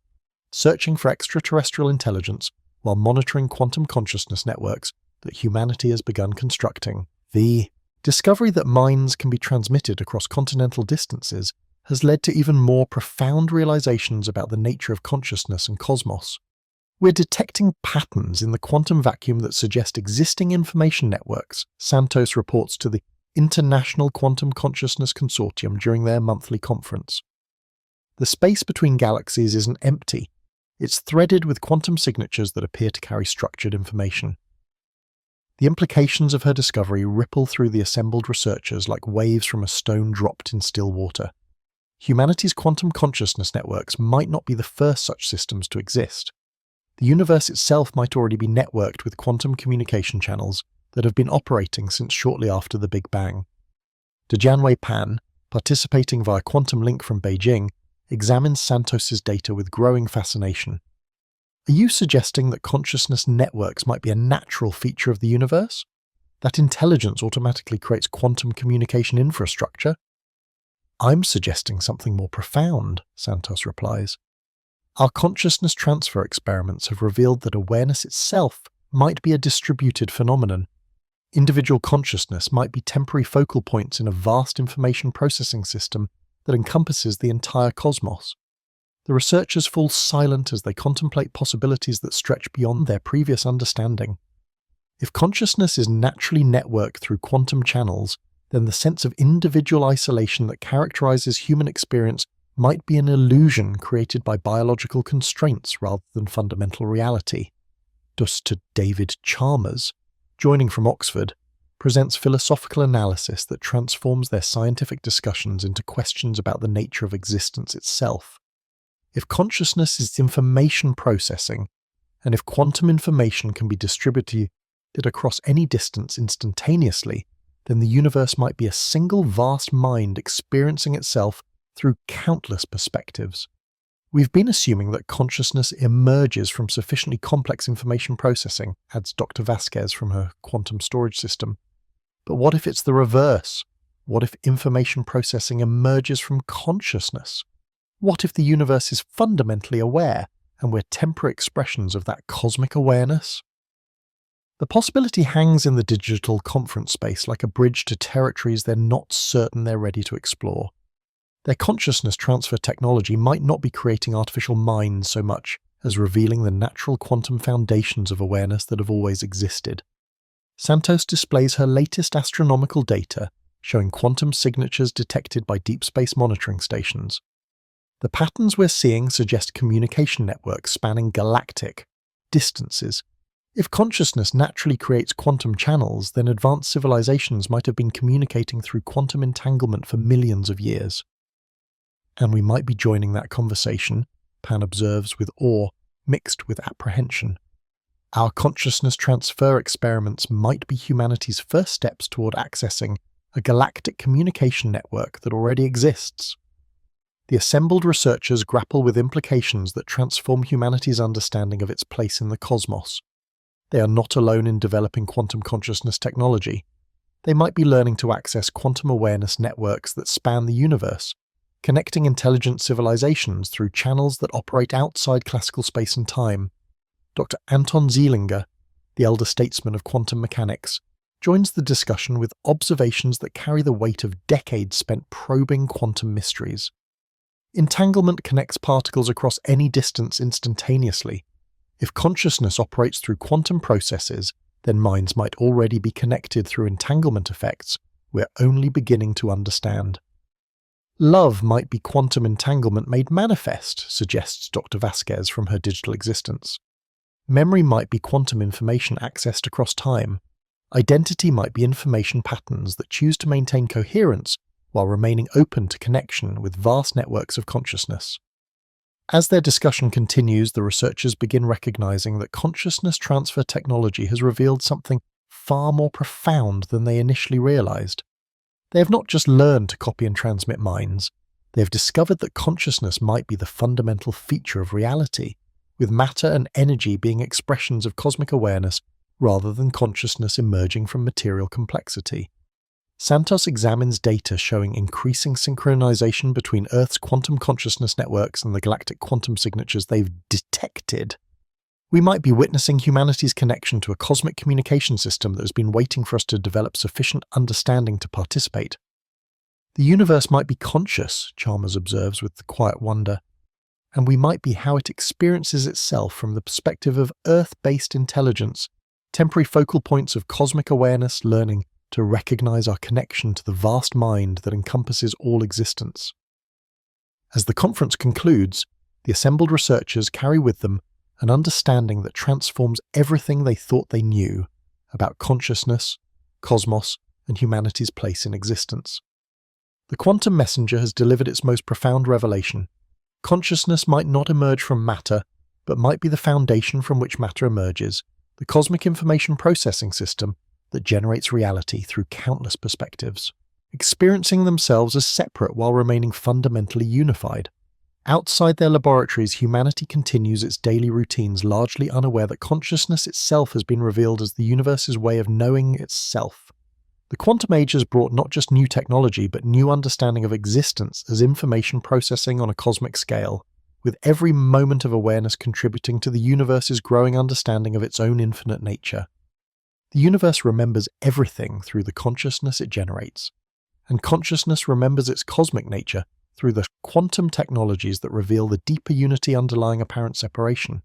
searching for extraterrestrial intelligence while monitoring quantum consciousness networks that humanity has begun constructing. The discovery that minds can be transmitted across continental distances has led to even more profound realizations about the nature of consciousness and cosmos. We're detecting patterns in the quantum vacuum that suggest existing information networks, Santos reports to the International Quantum Consciousness Consortium during their monthly conference. The space between galaxies isn't empty. It's threaded with quantum signatures that appear to carry structured information. The implications of her discovery ripple through the assembled researchers like waves from a stone dropped in still water. Humanity's quantum consciousness networks might not be the first such systems to exist. The universe itself might already be networked with quantum communication channels that have been operating since shortly after the Big Bang. Dejanwei Pan, participating via quantum link from Beijing, examines Santos's data with growing fascination. Are you suggesting that consciousness networks might be a natural feature of the universe? That intelligence automatically creates quantum communication infrastructure? I'm suggesting something more profound, Santos replies. Our consciousness transfer experiments have revealed that awareness itself might be a distributed phenomenon. Individual consciousness might be temporary focal points in a vast information processing system that encompasses the entire cosmos. The researchers fall silent as they contemplate possibilities that stretch beyond their previous understanding. If consciousness is naturally networked through quantum channels, then the sense of individual isolation that characterizes human experience might be an illusion created by biological constraints rather than fundamental reality. Thus, to David Chalmers, joining from Oxford, presents philosophical analysis that transforms their scientific discussions into questions about the nature of existence itself. If consciousness is information processing, and if quantum information can be distributed across any distance instantaneously, then the universe might be a single vast mind experiencing itself through countless perspectives. We've been assuming that consciousness emerges from sufficiently complex information processing, adds Dr. Vasquez from her quantum storage system. But what if it's the reverse? What if information processing emerges from consciousness? What if the universe is fundamentally aware, and we're temporary expressions of that cosmic awareness? The possibility hangs in the digital conference space like a bridge to territories they're not certain they're ready to explore. Their consciousness transfer technology might not be creating artificial minds so much as revealing the natural quantum foundations of awareness that have always existed. Santos displays her latest astronomical data, showing quantum signatures detected by deep space monitoring stations. The patterns we're seeing suggest communication networks spanning galactic distances. If consciousness naturally creates quantum channels, then advanced civilizations might have been communicating through quantum entanglement for millions of years. And we might be joining that conversation, Pan observes with awe mixed with apprehension. Our consciousness transfer experiments might be humanity's first steps toward accessing a galactic communication network that already exists. The assembled researchers grapple with implications that transform humanity's understanding of its place in the cosmos. They are not alone in developing quantum consciousness technology. They might be learning to access quantum awareness networks that span the universe, connecting intelligent civilizations through channels that operate outside classical space and time. Dr. Anton Zeilinger, the elder statesman of quantum mechanics, joins the discussion with observations that carry the weight of decades spent probing quantum mysteries. Entanglement connects particles across any distance instantaneously. If consciousness operates through quantum processes, then minds might already be connected through entanglement effects we're only beginning to understand. Love might be quantum entanglement made manifest, suggests Dr. Vasquez from her digital existence. Memory might be quantum information accessed across time. Identity might be information patterns that choose to maintain coherence while remaining open to connection with vast networks of consciousness. As their discussion continues, the researchers begin recognizing that consciousness transfer technology has revealed something far more profound than they initially realized. They have not just learned to copy and transmit minds, they have discovered that consciousness might be the fundamental feature of reality, with matter and energy being expressions of cosmic awareness rather than consciousness emerging from material complexity. Santos examines data showing increasing synchronization between Earth's quantum consciousness networks and the galactic quantum signatures they've detected. We might be witnessing humanity's connection to a cosmic communication system that has been waiting for us to develop sufficient understanding to participate. The universe might be conscious, Chalmers observes with quiet wonder, and we might be how it experiences itself from the perspective of Earth-based intelligence, temporary focal points of cosmic awareness learning to recognize our connection to the vast mind that encompasses all existence. As the conference concludes, the assembled researchers carry with them an understanding that transforms everything they thought they knew about consciousness, cosmos, and humanity's place in existence. The quantum messenger has delivered its most profound revelation. Consciousness might not emerge from matter, but might be the foundation from which matter emerges, the cosmic information processing system that generates reality through countless perspectives, experiencing themselves as separate while remaining fundamentally unified. Outside their laboratories, humanity continues its daily routines largely unaware that consciousness itself has been revealed as the universe's way of knowing itself. The quantum age has brought not just new technology, but new understanding of existence as information processing on a cosmic scale, with every moment of awareness contributing to the universe's growing understanding of its own infinite nature. The universe remembers everything through the consciousness it generates, and consciousness remembers its cosmic nature through the quantum technologies that reveal the deeper unity underlying apparent separation.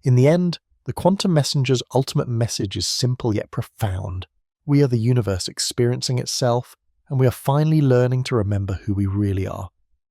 In the end, The quantum messenger's ultimate message is simple yet profound. We are the universe experiencing itself, and we are finally learning to remember who we really are.